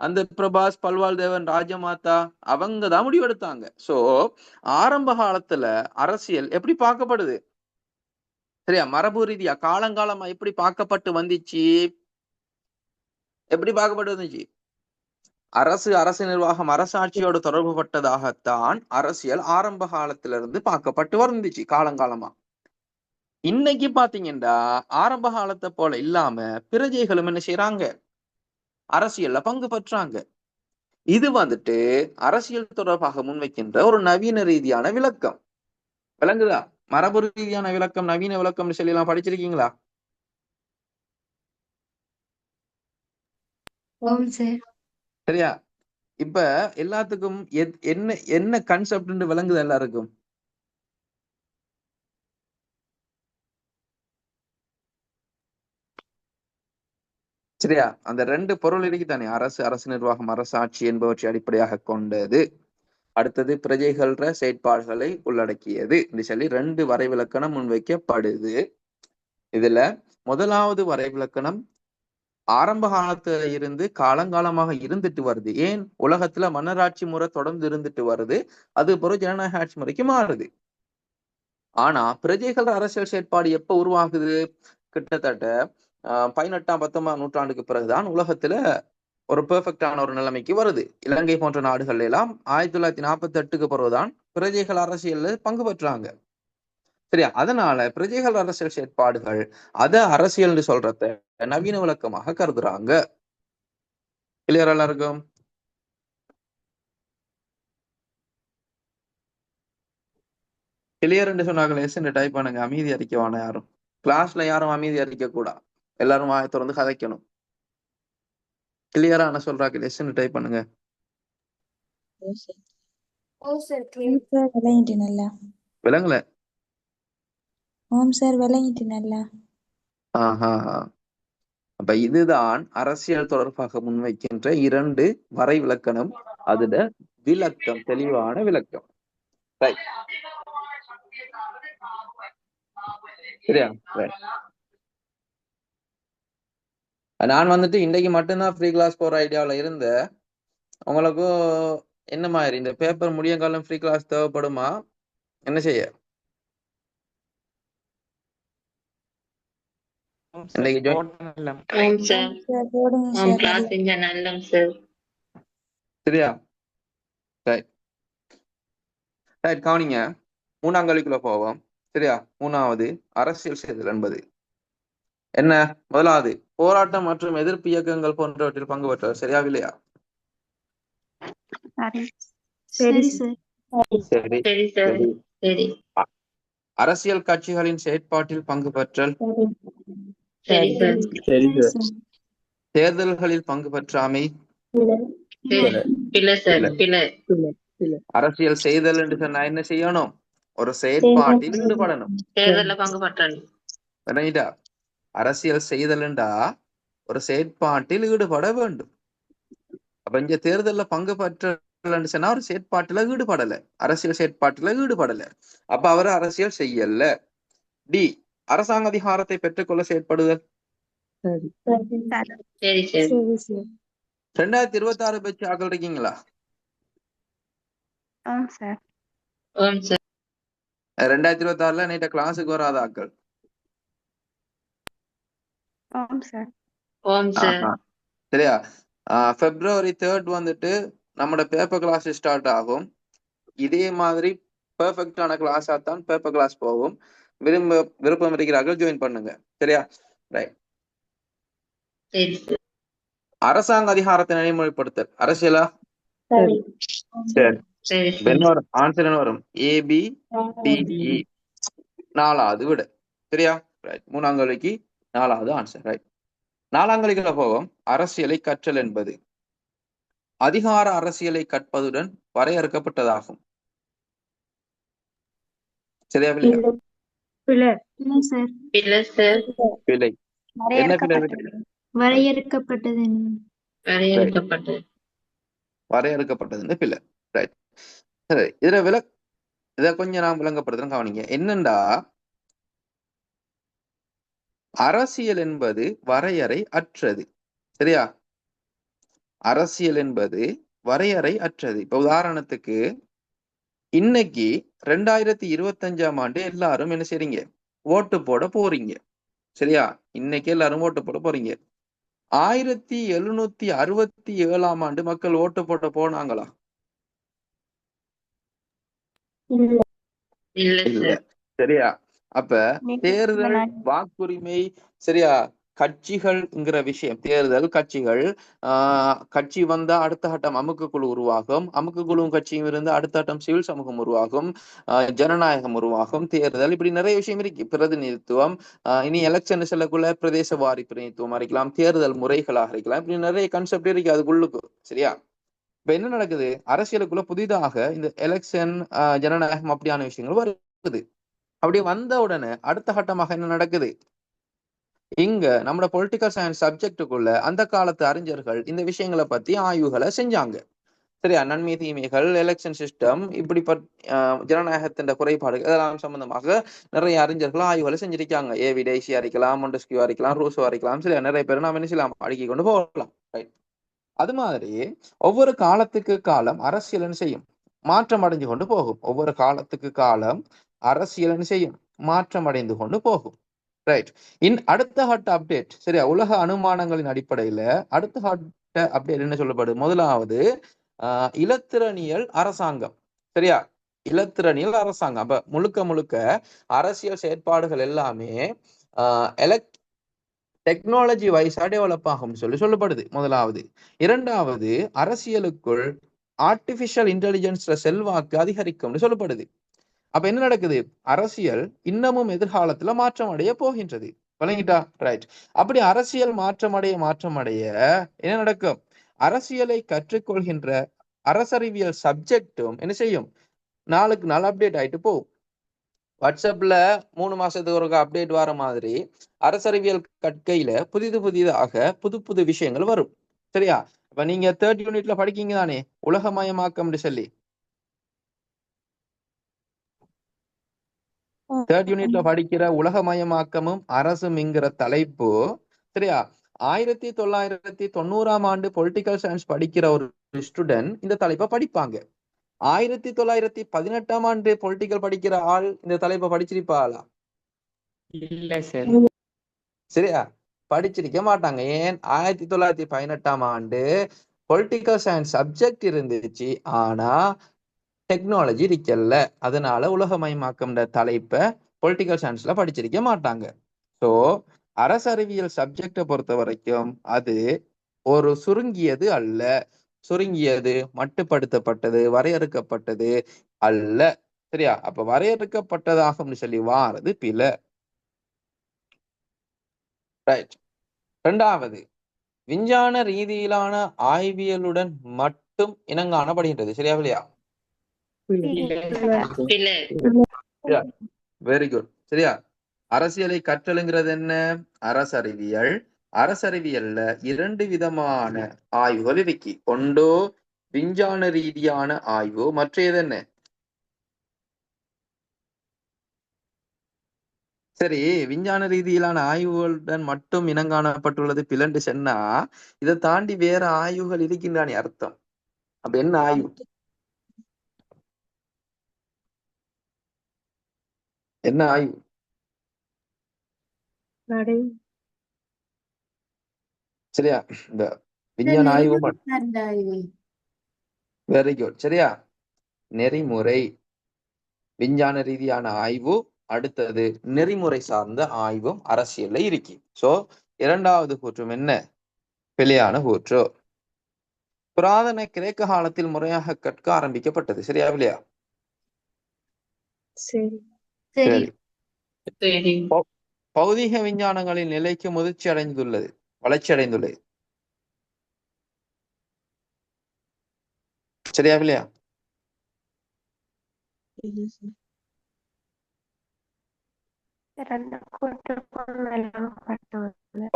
அந்த பிரபாஸ், பல்வாள் தேவன், ராஜமாதா அவங்க தான் முடிவெடுத்தாங்க. சோ ஆரம்ப காலத்துல அரசியல் எப்படி பார்க்கப்படுது? சரியா, மரபு ரீதியா காலங்காலமா எப்படி பார்க்கப்பட்டு வந்துச்சு? எப்படி பார்க்கப்பட்டு வந்துச்சு? அரசு நிர்வாகம், அரசாட்சியோடு தொடர்பு பட்டதாகத்தான் அரசியல் ஆரம்ப காலத்திலிருந்து பார்க்கப்பட்டு வந்துச்சு காலங்காலமா. இன்னைக்கு பாத்தீங்கன்னா ஆரம்ப காலத்தை போல இல்லாம பிரஜைகளும் என்ன செய்யறாங்க? அரசியல்ல பங்கு பெற்றாங்க. இது வந்துட்டு அரசியல் தொடர்பாக முன்வைக்கின்ற ஒரு நவீன ரீதியான விளக்கம். விளங்குதா? மரபு ரீதியான விளக்கம், நவீன விளக்கம் சொல்லி எல்லாம் படிச்சிருக்கீங்களா? சரியா? இப்ப எல்லாத்துக்கும் என்ன என்ன கான்செப்ட் விளங்குது எல்லாருக்கும்? சரியா? அந்த ரெண்டு பொருள் இருக்குதானே, அரசு நிர்வாகம், அரசாட்சி என்பவற்றை அடிப்படையாக கொண்டது. அடுத்தது பிரஜைகள செயற்பாடுகளை உள்ளடக்கியது என்று சொல்லி ரெண்டு வரைவிலக்கணம் முன்வைக்கப்படுது. இதுல முதலாவது வரைவிலக்கணம் ஆரம்ப காலத்துல இருந்து காலங்காலமாக இருந்துட்டு வருது. ஏன்? உலகத்துல மன்னராட்சி முறை தொடர்ந்து இருந்துட்டு வருது. அது பிறகு ஜனநாயக ஆட்சி முறைக்கு மாறுது. ஆனா பிரஜைகள் அரசியல் செயற்பாடு எப்ப உருவாகுது? கிட்டத்தட்ட 18ஆம் 19ஆம் நூற்றாண்டுக்கு பிறகுதான் உலகத்துல ஒரு பெர்ஃபெக்டான ஒரு நிலைமைக்கு வருது. இலங்கை போன்ற நாடுகள் எல்லாம் 1948க்கு பிறகுதான் பிரஜைகள் அரசியல்ல பங்கு பெற்றாங்க. சரியா? அதனால பிரஜைகள் அரசியல் செயற்பாடுகள் அத அரசியல்னு சொல்றத நவீன விளக்கமாக கருதுறாங்க. கிளியர் எல்லாருக்கும்? கிளியர் சொன்னாங்களே எஸ் டைப் பண்ணுங்க. அமைதி அறிக்கவான யாரும் கிளாஸ்ல யாரும் அமைதி அறிக்க கூடாது. எல்லாரும் வாயை திறந்து கதைக்கணும். கிளியரா சொல்றாங்க எஸ் டைப் பண்ணுங்க. விளங்கல? அப்ப இதுதான் அரசியல் தொடர்பாக முன்வைக்கின்ற இரண்டு வரை விளக்கணம். அதுல விளக்கம், தெளிவான விளக்கம். சரியா? நான் வந்துட்டு இன்னைக்கு மட்டும்தான் ஃப்ரீ கிளாஸ் போற ஐடியாவில இருந்த. உங்களுக்கும் என்ன மாதிரி இந்த பேப்பர் முடிய காலம் ஃப்ரீ கிளாஸ் தேவைப்படுமா? என்ன செய்ய? சரியா? கவனிங்க, 3ஆம் கேள்விக்குள்ள போவோம். சரியா? 3வது அரசியல் செய்தல் என்பது என்ன? முதலாவது போராட்டம் மற்றும் எதிர்ப்பு இயக்கங்கள் போன்றவற்றில் பங்கு பெற்றவர். சரியா இல்லையா? சரி. அரசியல் கட்சிகளின் செயற்பாட்டில் பங்கு பெற்றல். தேர்தல்களில் பங்கு பெற்றாமை. அரசியல் செய்தல் என்று சொன்னா என்ன செய்யணும்? ஒரு செயற்பாட்டில் ஈடுபடணும். அரசியல் செய்தல்ண்டா ஒரு செயற்பாட்டில் ஈடுபட வேண்டும். அப்ப இங்க தேர்தல்ல பங்கு பெற்றல் சொன்னா ஒரு செயற்பாட்டுல ஈடுபடல, அரசியல் செயற்பாட்டுல ஈடுபடல. அப்ப அவர் அரசியல் செய்யல. டி, அரசாங்க அதிகாரத்தை பெற்றுக்கொள்ள செயற்படுதல். 2026 பேச்சு ஆக்கள் இருக்கீங்களா? 2026ல நேற்று கிளாஸுக்கு வராத ஆக்கள்? சரியா? February 3rd வந்துட்டு நம்மளோட பேப்பர் கிளாஸ் ஸ்டார்ட் ஆகும். இதே மாதிரி பெர்ஃபெக்டான கிளாஸா தான் பேப்பர் கிளாஸ் போகும். விருப்பம் இருக்கிறார்கள் ஜாயின் பண்ணுங்க. சரியா? ரைட். அரசாங்க அதிகாரத்தை நடைமுறைப்படுத்தல் அரசியலா? சரி. ஆன்சர் என்ன வரும்? ABDE. 4வது விட. சரியா? ரைட். 3ஆம் கேள்விக்கு 4வது ஆன்சர். ரைட். 4ஆம் கேள்விக்குள்ள போவோம். அரசியலை கற்றல் என்பது அதிகார அரசியலை கற்பதுடன் வரையறுக்கப்பட்டதாகும். சரியா? பிள்ளை என்ன பிள்ளை? வரையறுக்கப்பட்டது பிள்ளை. ரைட். இத கொஞ்சம் நான் விளங்கப்படுத்துறேன், கவனிங்க. என்னண்டா அரசியல் என்பது வரையறை அற்றது. சரியா? அரசியல் என்பது வரையறை அற்றது. இப்ப உதாரணத்துக்கு இன்னைக்கு 2025ஆம் ஆண்டு எல்லாரும் என்ன செய்றீங்க? ஓட்டு போட போறீங்க. சரியா? இன்னைக்கு எல்லாரும் ஓட்டு போட போறீங்க. 1767ஆம் ஆண்டு மக்கள் ஓட்டு போட போனாங்களா? இல்ல இல்ல. சார். சரியா? அப்ப தேர்தல் வாக்குரிமை, சரியா, கட்சிகள்ங்கிற விஷயம், தேர்தல் கட்சிகள், கட்சி வந்தா அடுத்த கட்டம் அமுக்கு குழு உருவாகும், அமுக்கு குழுவும் கட்சியும் இருந்து அடுத்த கட்டம் சிவில் சமூகம் உருவாகும், ஜனநாயகம் உருவாகும், தேர்தல், இப்படி நிறைய விஷயம் இருக்கு. பிரதிநிதித்துவம், இனி எலெக்ஷன் செல்லக்குள்ள பிரதேச வாரி பிரதிநிதித்துவம் இருக்கலாம், தேர்தல் முறைகளாக இருக்கலாம், இப்படி நிறைய கான்செப்ட் இருக்கு அதுக்குள்ளுக்கு. சரியா? இப்ப என்ன நடக்குது? அரசியலுக்குள்ள புதிதாக இந்த எலெக்ஷன், ஜனநாயகம் அப்படியான விஷயங்கள் வருது. அப்படி வந்த உடனே அடுத்த கட்டமாக என்ன நடக்குது? இங்க நம்ம பொலிட்டிக்கல் சயின்ஸ் சப்ஜெக்டுக்குள்ள அந்த காலத்து அறிஞர்கள் இந்த விஷயங்களை பத்தி ஆய்வுகளை செஞ்சாங்க. சரியா? நன்மை தீமைகள், எலெக்ஷன் சிஸ்டம், இப்படி ஜனநாயகத்தின் குறைபாடுகள் இதெல்லாம் சம்பந்தமாக நிறைய அறிஞர்கள் ஆய்வுகளை செஞ்சிருக்காங்க. ஏவி டெய்சியா இருக்கலாம், மொண்டஸ்கியூவா இருக்கலாம், ரூசோவா இருக்கலாம். சரியா? நிறைய பேர் நாம என்ன செய்யலாம், அடுக்கி கொண்டு போகலாம். ரைட். அது மாதிரி ஒவ்வொரு காலத்துக்கு காலம் அரசியல் என்ன செய்யும், மாற்றம் அடைஞ்சு கொண்டு போகும். ஒவ்வொரு காலத்துக்கு காலம் அரசியல் என்ன செய்யும், மாற்றம் அடைந்து கொண்டு போகும். ரைட். அடுத்த கட்ட அப்டேட், சரியா, உலக அனுமானங்களின் அடிப்படையில அடுத்த கட்ட அப்டேட் என்ன சொல்லப்படுது? முதலாவது இலத்திரனியல் அரசாங்கம். சரியா? இலத்திரனியல் அரசாங்கம். அப்ப முழுக்க முழுக்க அரசியல் செயற்பாடுகள் எல்லாமே டெக்னாலஜி வைஸா டெவலப் ஆகும் சொல்லப்படுது முதலாவது. இரண்டாவது, அரசியலுக்குள் ஆர்டிபிஷியல் இன்டெலிஜென்ஸ்ல செல்வாக்கு அதிகரிக்கும்னு சொல்லப்படுது. அப்ப என்ன நடக்குது? அரசியல் இன்னமும் எதிர்காலத்துல மாற்றம் அடைய போகின்றது. விளங்கிட்டா? ரைட். அப்படி அரசியல் மாற்றம் அடைய என்ன நடக்கும்? அரசியலை கற்றுக்கொள்கின்ற அரசறிவியல் சப்ஜெக்டும் என்ன செய்யும், நாளுக்கு நாள் அப்டேட் ஆயிட்டு போகும். வாட்ஸ்அப்ல 3 மாசத்துக்கு ஒரு அப்டேட் வர மாதிரி அரசறிவியல் கற்கையில புதிதாக புது விஷயங்கள் வரும். சரியா? இப்ப நீங்க 3rd யூனிட்ல படிக்கீங்க தானே, உலகமயமாக்கம் சொல்லி. 3rd யூனிட்ல படிக்கிற உலகமயமாக்கமும் அரசும்ங்கிற தலைப்பு, சரியா, 1990ஆம் ஆண்டு பொலிட்டிக்கல் சயின்ஸ் படிக்கிற ஒரு ஸ்டூடெண்ட் இந்த தலைப்பை படிப்பாங்க. 1918ஆம் ஆண்டு பொலிட்டிக்கல் படிக்கிற ஆள் இந்த தலைப்பை படிச்சிருப்பாளா? இல்ல சார். சரியா? படிச்சிருக்க மாட்டாங்க. ஏன்? 1918ஆம் ஆண்டு பொலிட்டிக்கல் சயின்ஸ் சப்ஜெக்ட் இருந்துச்சு, ஆனா டெக்னாலஜி இருக்கல. அதனால உலகமயமாக்கம்ன்ற தலைப்பை பொலிட்டிக்கல் சயின்ஸ்ல படிச்சிருக்க மாட்டாங்க. ஸோ அரசறிவியல் சப்ஜெக்டை பொறுத்த வரைக்கும் அது ஒரு சுருங்கியது அல்ல, சுருங்கியது, மட்டுப்படுத்தப்பட்டது, வரையறுக்கப்பட்டது அல்ல. சரியா? அப்ப வரையறுக்கப்பட்டதாகும் சொல்லி வாரது பில. ரைட். இரண்டாவது, விஞ்ஞான ரீதியிலான ஆய்வியலுடன் மட்டும் இனங்காணப்படுகின்றது. சரியா இல்லையா? Very good. சரியா? அரசியலை கற்றலுங்கிறது என்ன? அரசறிவியல். அரசறிவியல்ல 2 விதமான ஆய்வுகள் இருக்கு. ஒன்று விஞ்ஞான ரீதியான ஆய்வு, மற்றது என்ன? சரி, விஞ்ஞான ரீதியிலான ஆய்வுகளுடன் மட்டும் இனங்காணப்பட்டுள்ளது பிளண்டு சொன்னா, இதை தாண்டி வேற ஆய்வுகள் இருக்கின்றானே அர்த்தம். அப்ப என்ன ஆய்வு? என்ன ஆய்வு? சரியா? இந்த விஞ்ஞான ஆய்வு. Very good. சரியா? நெறிமுறை விஞ்ஞான ரீதியான ஆய்வு, அடுத்தது நெறிமுறை சார்ந்த ஆய்வும் அரசியல்ல இருக்கு. சோ இரண்டாவது கூற்றும் என்ன? பிழையான கூற்று. புராதன கிரேக்க காலத்தில் முறையாக கற்க ஆரம்பிக்கப்பட்டது. சரியா இல்லையா? சரி. பௌதிக விஞ்ஞானங்களின் நிலைக்கு வளர்ச்சி அடைந்துள்ளது. சரியா இல்லையா?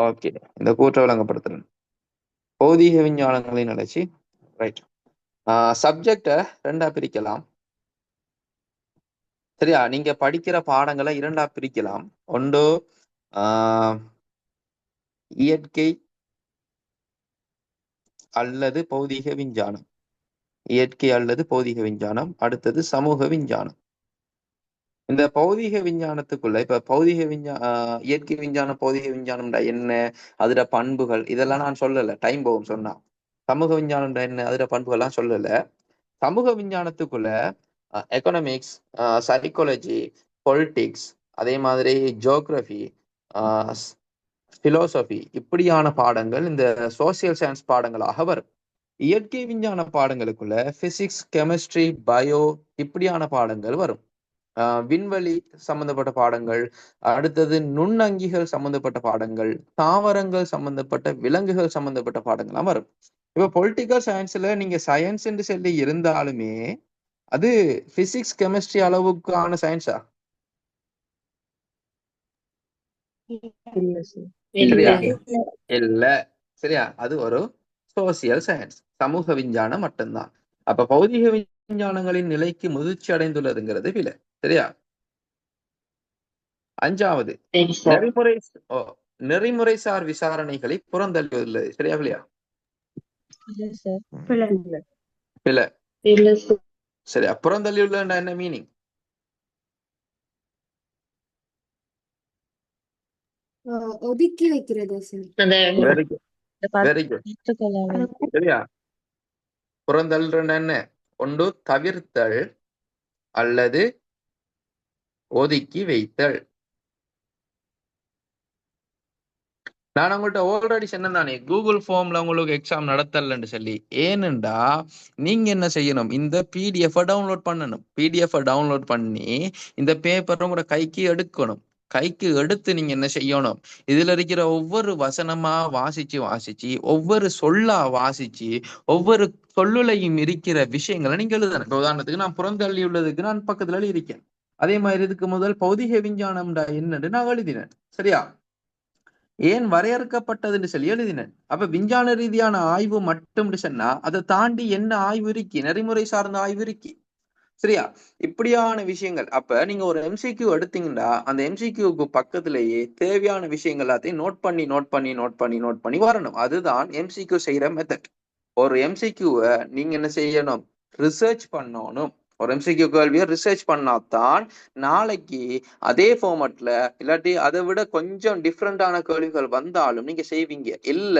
ஓகே, இந்த கூற்றை விளங்கப்படுத்துறேன். பௌதிக விஞ்ஞானங்களின் வளர்ச்சி. ரைட். சப்ஜெக்ட 2ஆ பிரிக்கலாம். சரியா? நீங்க படிக்கிற பாடங்களை 2ஆ பிரிக்கலாம். ஒன்று இயற்கை, அல்லது பௌதீக விஞ்ஞானம். இயற்கை அல்லது பௌதீக விஞ்ஞானம். அடுத்தது சமூக விஞ்ஞானம். இந்த பௌதீக விஞ்ஞானத்துக்குள்ள இப்ப இயற்கை விஞ்ஞானம், பௌதீக விஞ்ஞானம்டா என்ன, அதோட பண்புகள் இதெல்லாம் நான் சொல்லல, டைம் போகும் சொன்னா. சமூக விஞ்ஞானம்டா என்ன, அதோட பண்புகள்லாம் சொல்லல. சமூக விஞ்ஞானத்துக்குள்ள எக்கனாமிக்ஸ், சைக்காலஜி, பொலிட்டிக்ஸ், அதே மாதிரி ஜியோகிராஃபி, பிலோசபி இப்படியான பாடங்கள் இந்த சோசியல் சயின்ஸ் பாடங்களாக வரும். இயற்கை விஞ்ஞான பாடங்களுக்குள்ள பிசிக்ஸ், கெமிஸ்ட்ரி, பயோ இப்படியான பாடங்கள் வரும். விண்வெளி சம்பந்தப்பட்ட பாடங்கள், அடுத்தது நுண்ணங்கிகள் சம்பந்தப்பட்ட பாடங்கள், தாவரங்கள் சம்பந்தப்பட்ட, விலங்குகள் சம்பந்தப்பட்ட பாடங்கள்லாம் வரும். இப்ப பொலிட்டிக்கல் சயின்ஸ்ல நீங்க சயின்ஸ் என்று சொல்லி இருந்தாலுமே அது பிசிக்ஸ், கெமிஸ்ட்ரி அளவுக்கான சயின்ஸா? சரியா? இல்ல. சரியா? அது ஒரு சோசியல் சயின்ஸ், சமூக விஞ்ஞானம் மட்டும்தான். அப்ப பௌதிக விஞ்ஞானங்களின் நிலைக்கு முதிர்ச்சி அடைந்துள்ளதுங்கிறது விலை. சரியா? 5வது நெறிமுறைசார் விசாரணைகளை புறந்தள்ளியுள்ளது. சரியா இல்லையா? இல்ல. சரியா? புறந்தள்ளியுள்ள என்ன மீனிங்? ஒதுக்கி வைக்கிறது வெரி குட். சரியா? புறந்தள்ளுற என்ன? ஒன்று தவிர்த்தல் அல்லது ஒதுக்கி வைத்தல். நான் உங்கள்கிட்ட ஆல்ரெடி சொன்னேன் தானே, கூகுள் ஃபார்ம்ல உங்களுக்கு எக்ஸாம் நடத்தலன்னு சொல்லி. ஏனென்றா நீங்க என்ன செய்யணும், இந்த பிடிஎஃப் டவுன்லோட் பண்ணணும். பிடிஎஃப் டவுன்லோட் பண்ணி இந்த பேப்பரை உங்களோட கைக்கு எடுக்கணும். கைக்கு எடுத்து நீங்க என்ன செய்யணும், இதுல இருக்கிற ஒவ்வொரு வசனமா வாசிச்சு ஒவ்வொரு சொல்லா வாசிச்சு ஒவ்வொரு சொல்லுலையும் இருக்கிற விஷயங்களை நீங்க எழுதணும். இப்ப உதாரணத்துக்கு நான் புறந்தள்ளி உள்ளதுக்கு நான் பக்கத்துல எழுதியிருக்கேன். அதே மாதிரி இதுக்கு முதல் பௌதிக விஞ்ஞானம்டா என்னன்னு நான் எழுதினேன். சரியா? ஏன் வரையறுக்கப்பட்டதுன்னு சொல்லி எழுதினேன். அப்ப விஞ்ஞான ரீதியான ஆய்வு மட்டும் சொன்னா அதை தாண்டி என்ன ஆய்வு இருக்கு, நெறிமுறை சார்ந்த ஆய்வு இருக்கு. சரியா? இப்படியான விஷயங்கள். அப்ப நீங்க ஒரு எம்சிக்யூ எடுத்தீங்கன்னா அந்த எம்சிக்யூக்கு பக்கத்திலேயே தேவையான விஷயங்கள் எல்லாத்தையும் நோட் பண்ணி வரணும். அதுதான் எம்சிக்யூ செய்யற மெத்தட். ஒரு எம்சிக்யூவை நீங்க என்ன செய்யணும், ரிசர்ச் பண்ணணும். ஒரு எம்சிக்யூ கேள்வியை ரிசர்ச் பண்ணாதான் நாளைக்கு அதே ஃபார்மட்ல இல்லாட்டி அதை விட கொஞ்சம் டிஃப்ரெண்டான கேள்விகள் வந்தாலும் நீங்க செய்வீங்க. இல்ல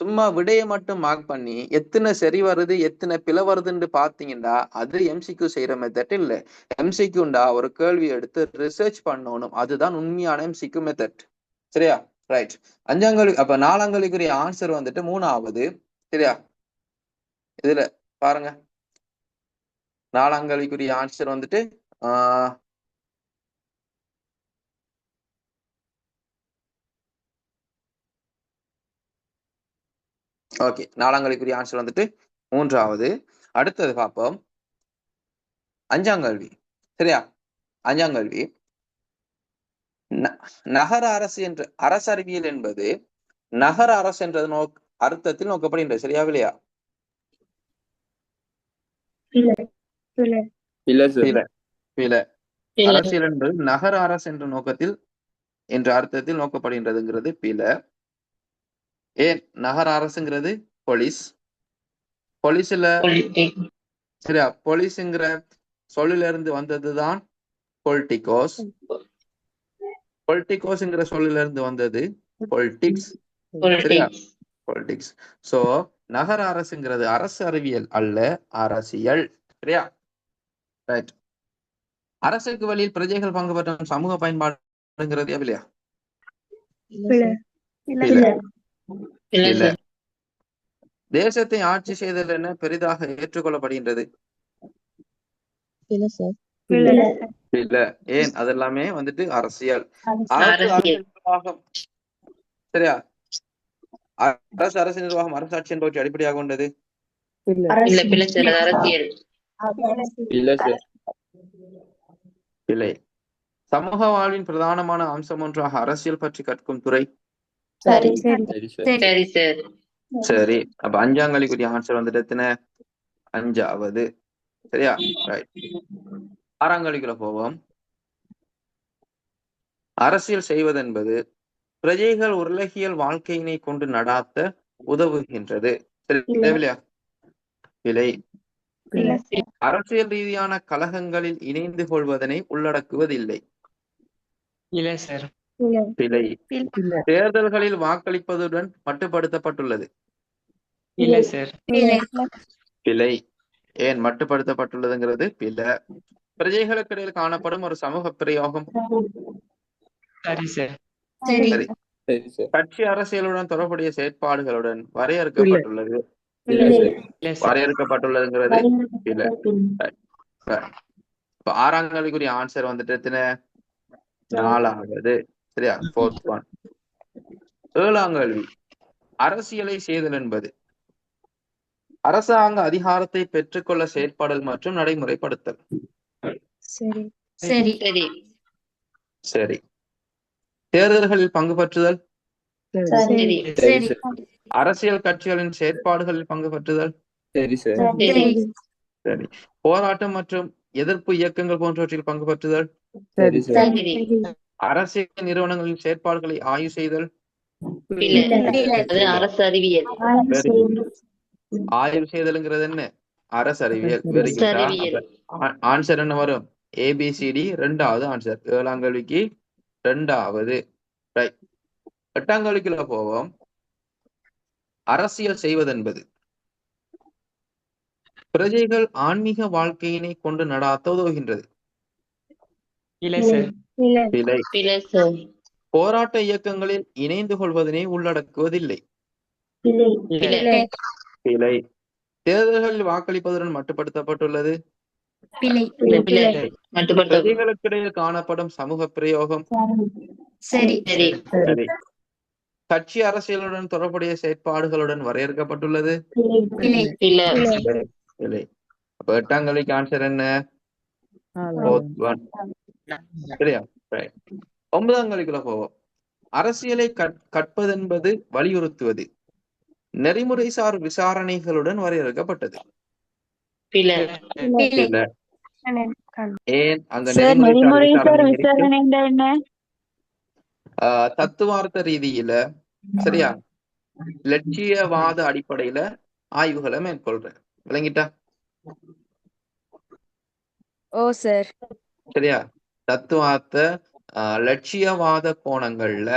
சும்மா விடையை மட்டும் மார்க் பண்ணி எத்தனை சரி வருது எத்தனை பிழை வருதுன்னு பாத்தீங்கன்னா அது எம்சிக்யூ செய்யற மெத்தட் இல்ல. எம்சிக்யூண்டா ஒரு கேள்வி எடுத்து ரிசர்ச் பண்ணணும். அதுதான் உண்மையான எம்சிக்யூ மெத்தட். சரியா? ரைட். 5ஆம் கேள்வி. அப்ப 4ஆம் கேள்விக்குரிய ஆன்சர் வந்துட்டு 3வது. சரியா? இதுல பாருங்க, 4ஆம் கேள்விக்குரிய ஆன்சர் வந்துட்டு ஓகே, 4ஆம் கேள்விக்குரிய ஆன்சர் வந்துட்டு 3வது. அடுத்தது பார்ப்போம் 5ஆம் கேள்வி. சரியா? 5ஆம் கேள்வி. நகர அரசு என்ற அரசறிவியல் என்பது நகர அரசு என்றது அர்த்தத்தில் நோக்கப்படுகின்றது. சரியா இல்லையா? அரசியல் என்பது நகர அரசு என்ற நோக்கத்தில் என்ற அர்த்தத்தில் நோக்கப்படுகின்றதுங்கிறது பில. ஏன் நகர அரசுங்கிறது போலீஸ்ல. சரியா? போலீஸ்ங்கிற சொல்லில இருந்து வந்ததுதான் பொலிட்டிகோஸ். பொலிட்டிகோஸ்ங்கிற சொல்லில இருந்து வந்தது பொலிட்டிக்ஸ். சரியா? பொலிட்டிக்ஸ். சோ நகர அரசுங்கிறது அரசு அறிவியல் அல்ல, அரசியல். சரியா? ரைட். அரசுக்கு வழியில் பிரஜைகள் பங்கு பெற்றும் சமூக பயன்பாடுங்கிறது இல்லையா? இல்ல. தேசத்தை ஆட்சி செய்தல் என பெரிதாக ஏற்றுக்கொள்ளப்படுகின்றது. இல்ல. ஏன் அதெல்லாமே வந்துட்டு அரசியல். அரசு நிர்வாகம். சரியா? அரசு நிர்வாகம் அரசாட்சி என்பவற்றை அடிப்படையாக கொண்டது. இல்லை. சமூக வாழ்வின் பிரதானமான அம்சம் ஒன்றாக அரசியல் பற்றி கற்கும் துறை. சரி. அப்ப 5ஆம் கேள்விக்குரிய ஆன்சர் வந்துட்டு எத்தனை? 5வது. சரியா? ரைட். 6ஆம் கேள்விக்குள்ள போவோம். அரசியல் செய்வதென்பது பிரஜைகள் உலகியல் வாழ்க்கையினை கொண்டு நடாத்த உதவுகின்றது. தேவையில்லையா? பிழை. இல்ல சார். அரசியல் ரீதியான கலகங்களில் இணைந்து கொள்வதனை உள்ளடக்குவதில்லை. இல்ல சார். பிழை. இல்ல. தேர்தல்களில் வாக்களிப்பதுடன் மட்டுப்படுத்தப்பட்டுள்ளது. இல்ல சார். பிழை. ஏன் மட்டுப்படுத்தப்பட்டுள்ளதுங்கிறது பிழை. பிரஜைகளுக்கு இடையில் காணப்படும் ஒரு சமூக பிரயோகம். சரி சார். சரி. சரி. கட்சி அரசியலுடன் தொடர்புடைய செயற்பாடுகளுடன் வரையறுக்கப்பட்டுள்ளது. இல்ல சார். வரையறுக்கப்பட்டுள்ளதுங்கிறது பிழை. இப்ப 6ஆம் கேள்விக்குரிய ஆன்சர் வந்துட்டு எத்தனை? 4வது. சரியா? 4th one. 7ஆம் கேள்வி. அரசியலை செய்தல் என்பது அரசாங்க அதிகாரத்தை பெற்றுக்கொள்ள செயற்பாடல் மற்றும் நடைமுறைப்படுத்தல். சரி. சரி. சரி. தேர்தல்களில் பங்கு பற்றுதல். சரி. சரி. அரசியல் கட்சிகளின் செயற்பாடுகளில் பங்கு பற்றுதல். சரி. சரி. போராட்டம் மற்றும் எதிர்ப்பு இயக்கங்கள் போன்றவற்றில் பங்கு பற்றுதல். சரி. அரசியல் நிறுவனங்களின் செயற்பாடுகளை ஆய்வு செய்தல். அது அரசு அறிவியல். ஆய்வு செய்தல்ங்கிறது என்ன? அரசு அறிவியல். Very good. அறிவியல். ஆன்சர் என்ன வரும்? ABCD 2வது ஆன்சர். 7ஆம் கேள்விக்கு 2வது. ரைட். 8ஆம் கேள்விக்குள்ள போவோம். அரசியல் செய்வதென்பது பிரஜைகள் ஆன்மீக வாழ்க்கையினை கொண்டு நடாத்த உதவுகின்றது. இல்ல சார். பிழை. போராட்ட இயக்கங்களில் இணைந்து கொள்வதனை உள்ளடக்குவதில்லை. பிழை. தேர்தல்களில் வாக்களிப்பதுடன் மட்டுப்படுத்தப்பட்டுள்ளது. பிழை. பிரஜைகளுக்கிடையில் காணப்படும் சமூக பிரயோகம். சரி. சரி. கட்சி அரசியலுடன் தொடர்புடைய செயற்பாடுகளுடன் வரையறுக்கப்பட்டுள்ளது. பிழை. பிழை. அப்ப 8ஆம் கேள்விக்கு ஆன்சர் என்ன? 4th one. சரியா? ரைட். 9ஆம் கேள்விக்குள்ள போவோம். அரசியலை கற்பதென்பது வலியுறுத்துவது நெறிமுறைசார் விசாரணைகளுடன் வரையறுக்கப்பட்டது. பிழை. ஏன் அங்க நெறிமுறைசார் விசாரணை என்ன? தத்துவார்த்த ரீதியில, சரியா, லட்சியவாத அடிப்படையில ஆய்வுகளை மேற்கொள்றேன். விளங்கிட்டா? ஓ சார். சரியா? தத்துவார்த்த லட்சியவாத கோணங்கள்ல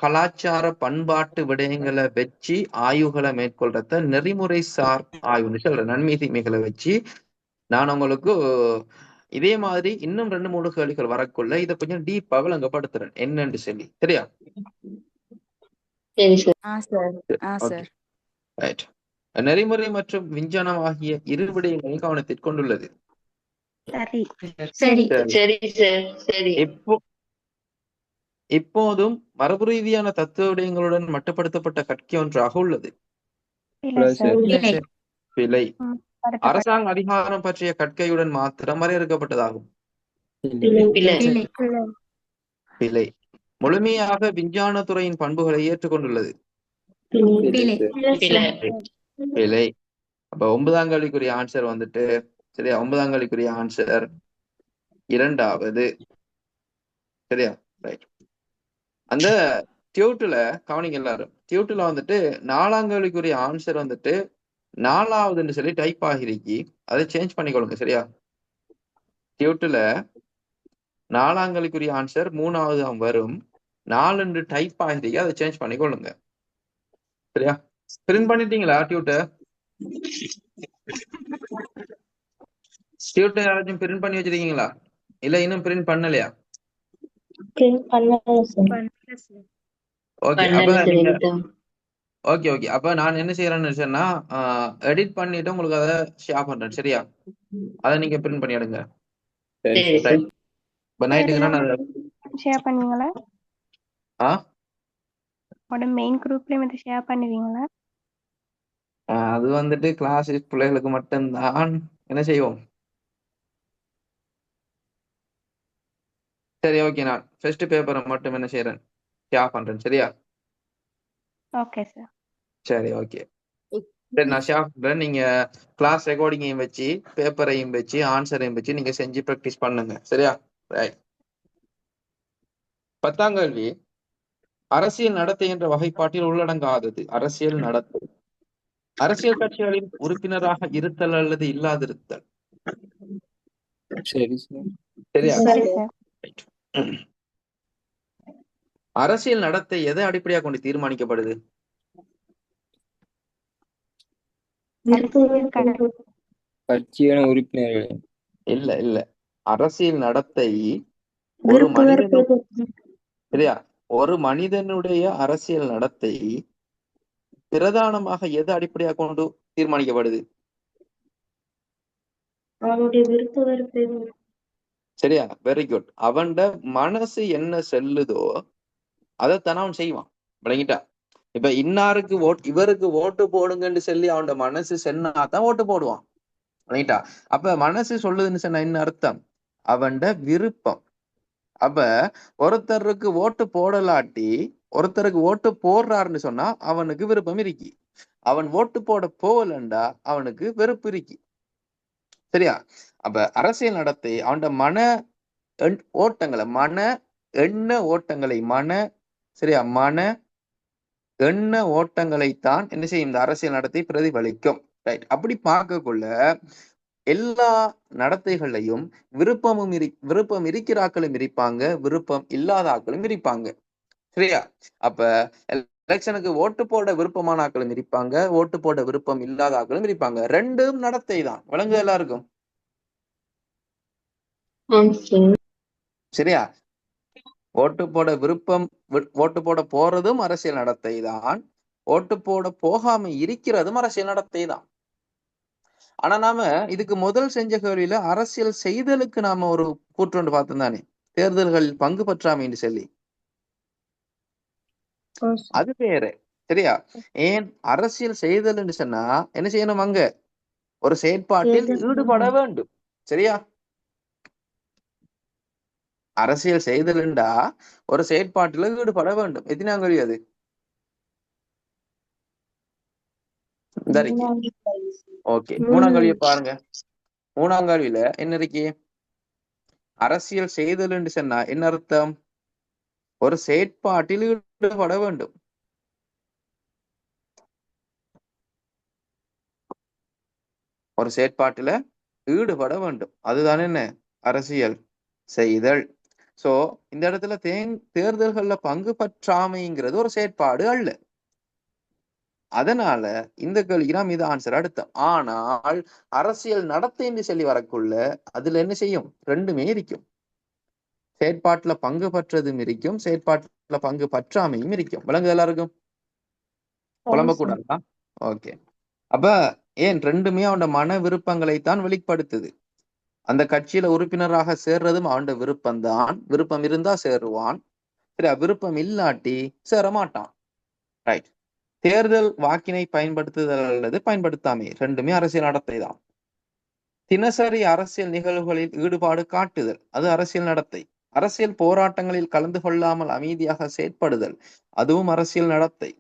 கலாச்சார பண்பாட்டு விடயங்களை வச்சு ஆய்வுகளை மேற்கொள்றத நெறிமுறை சார் ஆய்வுன்னு சொல்றேன். நன்மை தீமைகளை வச்சு நான் உங்களுக்கு இதே மாதிரி இன்னும் 2-3 கேள்விகள் வரக்குள்ள இதை கொஞ்சம் டீப்பா விளங்கப்படுத்துறேன் என்னன்னு சொல்லி. சரியா? ரைட். நெறிமுறை மற்றும் விஞ்ஞானம் ஆகிய இரு விடயங்களையும் கவனத்தில் கொண்டுள்ளது. இப்போதும் மரபு ரீதியான தத்துவ விடயங்களுடன் மட்டுப்படுத்தப்பட்ட கற்கை ஒன்றாக உள்ளது. பிழை. அரசாங்க அதிகாரம் பற்றிய கற்கையுடன் மாத்திரம் வரையறுக்கப்பட்டதாகும். பிழை. முழுமையாக விஞ்ஞானத்துறையின் பண்புகளை ஏற்றுக்கொண்டுள்ளது. பிழை. அப்ப 9ஆம் கேள்விக்குரிய ஆன்சர் வந்துட்டு, சரியா, 9ஆம் கேள்விக்குரிய ஆன்சர் 2வது. சரியா? ரைட். அந்த டியூட்ல கவனிங்க எல்லாரும். டியூட்ல வந்துட்டு 4ஆம் கேள்விக்குரிய ஆன்சர் வந்துட்டு 4வதுன்னு சொல்லி டைப் ஆகிருக்கு. அதை சேஞ்ச் பண்ணிக்கொள்ளுங்க. சரியா? டியூட்ல 4ஆம் கேள்விக்குரிய ஆன்சர் 3வது வரும். 4 டைப் ஆகிருக்கு. அதை சேஞ்ச் பண்ணிக்கொள்ளுங்க. சரியா? பிரிண்ட் பண்ணிட்டீங்களா டியூட்ட? டியூட்ட யாராச்சும் பிரிண்ட் பண்ணி வச்சிருக்கீங்களா? இல்ல இன்னும் பிரிண்ட் பண்ணலையா? ஓகே. அப்ப நீங்க ஓகே. அப்ப நான் என்ன செய்யறேன்னு சொன்னா எடிட் பண்ணிட்டு உங்களுக்கு அதை ஷேர் பண்றேன். சரியா? அதை நீங்க பிரிண்ட் பண்ணி எடுங்க. இப்ப நைட்டுக்கு நான் ஷேர் பண்ணுவீங்களா? மெயின் குரூப்லயும் வந்து ஷேர் பண்ணுவீங்களா? அது வந்துட்டு கிளாஸ் பிள்ளைகளுக்கு மட்டும்தான் என்ன செய்வோம். சரி, ஓகே. நான் ஃபர்ஸ்ட் பேப்பரை மட்டும் என்ன செய்யறேன், ஷேர் பண்றேன். சரியா? Okay sir. சரி, ஓகே. சரி, நான் ஷேர் பண்றேன். நீங்க கிளாஸ் ரெக்கார்டிங்கையும் வச்சு பேப்பரையும் வச்சு ஆன்சரையும் வச்சு நீங்க செஞ்சு ப்ராக்டிஸ் பண்ணுங்க. சரியா? ரைட். 10ஆம் கேள்வி. அரசியல் நடத்தை என்ற வகைப்பாட்டில் உள்ளடங்காதது. அரசியல் நடத்தை அரசியல் கட்சிகளின் உறுப்பினராக இருத்தல் அல்லது இல்லாதிருத்தல். சரி சார். சரியா? சரி சார். அரசியல் நடத்தை எதை அடிப்படையாக கொண்டு தீர்மானிக்கப்படுது? அரசியல் கட்சியான உறுப்பினர்கள். இல்ல இல்ல, அரசியல் நடத்தை ஒரு மனிதன், சரியா, ஒரு மனிதனுடைய அரசியல் நடத்தை பிரதானமாக எது அடிப்படையாக கொண்டு தீர்மானிக்கப்படுது? அவனுடைய விருப்ப வெறுப்பு. சரியா, வெரி குட். அவன்ட மனசு என்ன செல்லுதோ அதைத்தானே அவன் செய்வான். விளங்கிட்டா? இப்ப இன்னாருக்கு இவருக்கு ஓட்டு போடுங்கன்னு சொல்லி அவனோட மனசு சென்னாதான் ஓட்டு போடுவான். விளங்கிட்டா? அப்ப மனசு சொல்லுதுன்னு சொன்னா என்ன அர்த்தம்? அவன்ட விருப்பம். அப்ப ஒருத்தருக்கு ஓட்டு போடலாட்டி ஒருத்தருக்கு ஓட்டு போடுறாருன்னு சொன்னா அவனுக்கு விருப்பம் இருக்கி. அவன் ஓட்டு போட போகலண்டா அவனுக்கு வெறுப்பு இருக்கி. சரியா? அப்ப அரசியல் நடத்தை அவன் மன ஓட்டங்களை, மன எண்ண ஓட்டங்களை, சரியா, மன எண்ண ஓட்டங்களைத்தான் என்ன செய்யும் இந்த அரசியல் நடத்தை பிரதிபலிக்கும். ரைட்? அப்படி பார்க்கக்குள்ள எல்லா நடத்தைகளையும் விருப்பம் இருக்கிற ஆக்களும் இருப்பாங்க, விருப்பம் இல்லாத ஆக்களும் இருப்பாங்க. சரியா? அப்ப எலெக்ஷனுக்கு ஓட்டு போட விருப்பமான ஆக்களும் இருப்பாங்க, ஓட்டு போட விருப்பம் இல்லாத ஆக்களும் இருப்பாங்க. ரெண்டும் நடத்தை தான். விளங்கு எல்லாருக்கும்? சரியா? ஓட்டு போட போறதும் அரசியல் நடத்தை தான், ஓட்டு போட போகாம இருக்கிறதும் அரசியல் நடத்தை தான். ஆனா நாம இதுக்கு முதல் செஞ்ச கேள்வியில அரசியல் செய்தலுக்கு நாம ஒரு கூற்றொண்டு பார்த்தோம் தானே, தேர்தல்களில் பங்கு பற்றாமைன்னு சொல்லி. அது வேற. சரியா? ஏன் அரசியல் செய்தல்னு சொன்னா என்ன செய்யணும்? அங்க ஒரு செயற்பாட்டில் ஈடுபட வேண்டும். சரியா? அரசியல் செய்தல்ண்டா ஒரு செயற்பாட்டில ஈடுபட வேண்டும். எத்தனாம் கேள்வி அது? ஓகே, மூணாம் கேள்வியை பாருங்க. மூணாம் கேள்வியில என்ன இருக்கு? அரசியல் செய்தல் என்று சொன்னா என்ன அர்த்தம்? ஒரு செயற்பாட்டில் ஈடுபட வேண்டும். ஒரு செயற்பாட்டில ஈடுபட வேண்டும். அதுதான் என்ன? அரசியல் செய்தல். சோ இந்த இடத்துல தேர்தல்கள்ல பங்கு பற்றாமைங்கிறது ஒரு செயற்பாடு அல்ல. அதனால இந்த கேள்விக்கு நாம் இது ஆன்சர் அடுத்தோம். ஆனால் அரசியல் நடத்தை என்று சொல்லி வரக்குள்ள அதுல என்ன செய்யும்? ரெண்டுமே இருக்கும். செயற்பாட்டுல பங்கு பற்றதும் இருக்கும், செயற்பாட்டுல பங்கு பற்றாமையும் இருக்கும். விளங்கு எல்லாருக்கும்? குழம்பக்கூடாதா? ஓகே. அப்ப ஏன் ரெண்டுமே அவனோட மன விருப்பங்களைத்தான் வெளிப்படுத்துது. அந்த கட்சியில உறுப்பினராக சேர்றதும் அவனோட விருப்பம்தான். விருப்பம் இருந்தா சேருவான், சரியா? விருப்பம் இல்லாட்டி சேர மாட்டான். ரைட்? தேர்தல் வாக்கினை பயன்படுத்துதல் அல்லது பயன்படுத்தாமை ரெண்டுமே அரசியல் நடத்தை தான். தினசரி அரசியல் நிகழ்வுகளில் ஈடுபாடு காட்டுதல் அது அரசியல் நடத்தை. அரசியல் போராட்டங்களில் கலந்து கொள்ளாமல் அமைதியாக செயற்படுதல் அதுவும் அரசியல் நடத்தை.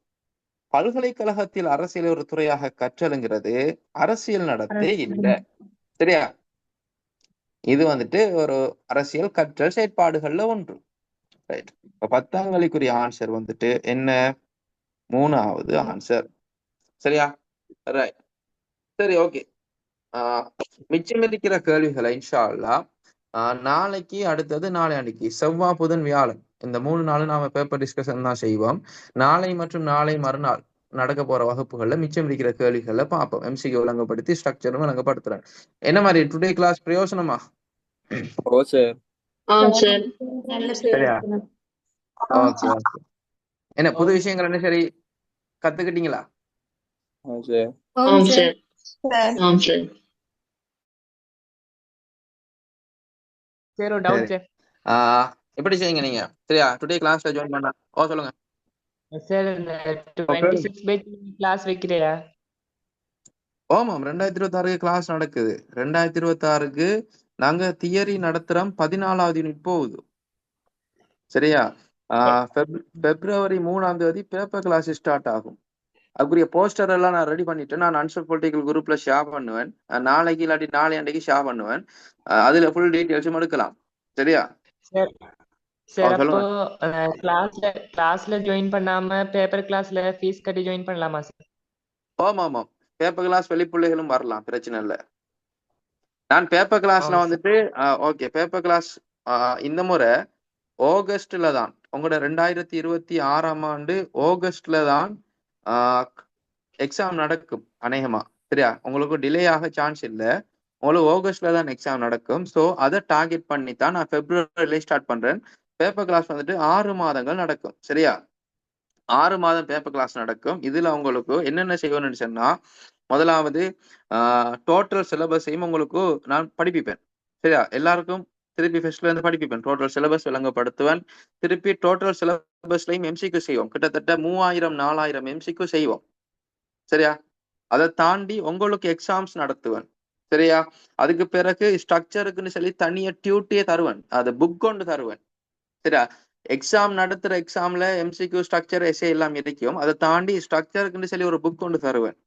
பல்கலைக்கழகத்தில் அரசியல் ஒரு துறையாக கற்றலுங்கிறது அரசியல் நடத்தை இல்லை. சரியா? இது ஒரு அரசியல் கற்றல் செயற்பாடுகள்ல ஒன்று. ரைட்? இப்ப 10ஆம் கேள்விக்குரிய ஆன்சர் என்ன? மூணாவது ஆன்சர். சரியா? ரைட். சரி, ஓகே. மிச்சம் இருக்கிற கேள்விகளை இன்ஷா அல்லாஹ் நாளைக்கு, அடுத்தது நாளை அன்னைக்கு, செவ்வாய் புதன் வியாழன் இந்த 3 நாளும் நாம பேப்பர் டிஸ்கஷன் தான் செய்வோம். நாளை மற்றும் நாளை மறுநாள் நடக்க போற வகுப்புகள்ல மிச்சம் இருக்கிற கேள்விகளை பார்ப்போம். எம்சிக்கு விளங்கப்படுத்தி ஸ்ட்ரக்சரும் விளங்கப்படுத்துறேன். என்ன மாதிரி டுடே கிளாஸ் பிரயோசனமா? சரியா? Okay okay. என்ன புது விஷயங்கள் என்ன சரி கத்துக்கிட்டீங்களா? சரி, ஒரு டவுட் சார். எப்படி செய்யுங்க நீங்க? சரியா? டுடே கிளாஸ்ல ஜாயின் பண்ணா சொல்லுங்க சார். இந்த 26 பேட்ச் கிளாஸ் வைக்கிறியா? ஆமாம், 2026 கிளாஸ் நடக்குது. 2026 நாங்க தியரி நடத்துறோம். 14வது யூனிட் போகுது. சரியா? February 3ஆம் தேதி பேப்பர் கிளாஸ் ஸ்டார்ட் ஆகும். அதுக்குரிய போஸ்டர் எல்லாம் நான் ரெடி பண்ணிட்டேன். நான் அன்சர் பொலிட்டிக்கல் குரூப்ல ஷேர் பண்ணுவேன். நாளைக்கு இல்லாட்டி நாளை அன்றைக்கு ஷேர் பண்ணுவேன். அதுல ஃபுல் டீடைல்ஸும் எடுக்கலாம். சரியா? சார் அப்போ கிளாஸ்ல ஜாயின் பண்ணாம பேப்பர் கிளாஸ்ல ஃபீஸ் கட்டி ஜாயின் பண்ணலாமா சார்? ஆமா ஆமா, பேப்பர் கிளாஸ் வெளிப்புள்ளிகளும் வரலாம், பிரச்சனை இல்லை. நான் பேப்பர் கிளாஸ்ல வந்துட்டு ஓகே, பேப்பர் கிளாஸ் இந்த முறை ஆகஸ்ட்ல தான், உங்களோட 2026ஆம் ஆண்டு ஆகஸ்ட்ல தான் எக்ஸாம் நடக்கும் அநேகமா. சரியா, உங்களுக்கு டிலே ஆக சான்ஸ் இல்லை, உங்களுக்கு ஆகஸ்ட்ல தான் எக்ஸாம் நடக்கும். ஸோ அதை டார்கெட் பண்ணி தான் நான் பிப்ரவரியில ஸ்டார்ட் பண்றேன். பேப்பர் கிளாஸ் வந்துட்டு 6 மாதங்கள் நடக்கும். சரியா, 6 மாதம் பேப்பர் கிளாஸ் நடக்கும். இதுல உங்களுக்கு என்னென்ன செய்யணும்னு சொன்னா, முதலாவது டோட்டல் சிலபஸையும் உங்களுக்கு நான் படிப்பிப்பேன். சரியா, எல்லாருக்கும் திருப்பி ஃபர்ஸ்ட்ல இருந்து படிப்பிப்பேன். Total syllabus விளங்கப்படுத்துவேன். திருப்பி டோட்டல் சிலபஸ்லையும் எம்சிக்கு செய்வோம். கிட்டத்தட்ட 3000-4000 எம்சிக்கு செய்வோம். சரியா, அதை தாண்டி உங்களுக்கு எக்ஸாம்ஸ் நடத்துவேன். சரியா, அதுக்கு பிறகு ஸ்ட்ரக்சருக்குன்னு சொல்லி தனியா டியூட்டியே தருவேன், அது புக் கொண்டு தருவேன். சரியா, எக்ஸாம் நடத்துற எக்ஸாம்ல எம்சிக்யூ ஸ்ட்ரக்சர் எஸ்ஏ எல்லாம் இருக்கும். அதை தாண்டி ஸ்ட்ரக்சருக்குன்னு சொல்லி ஒரு புக் கொண்டு தருவேன்.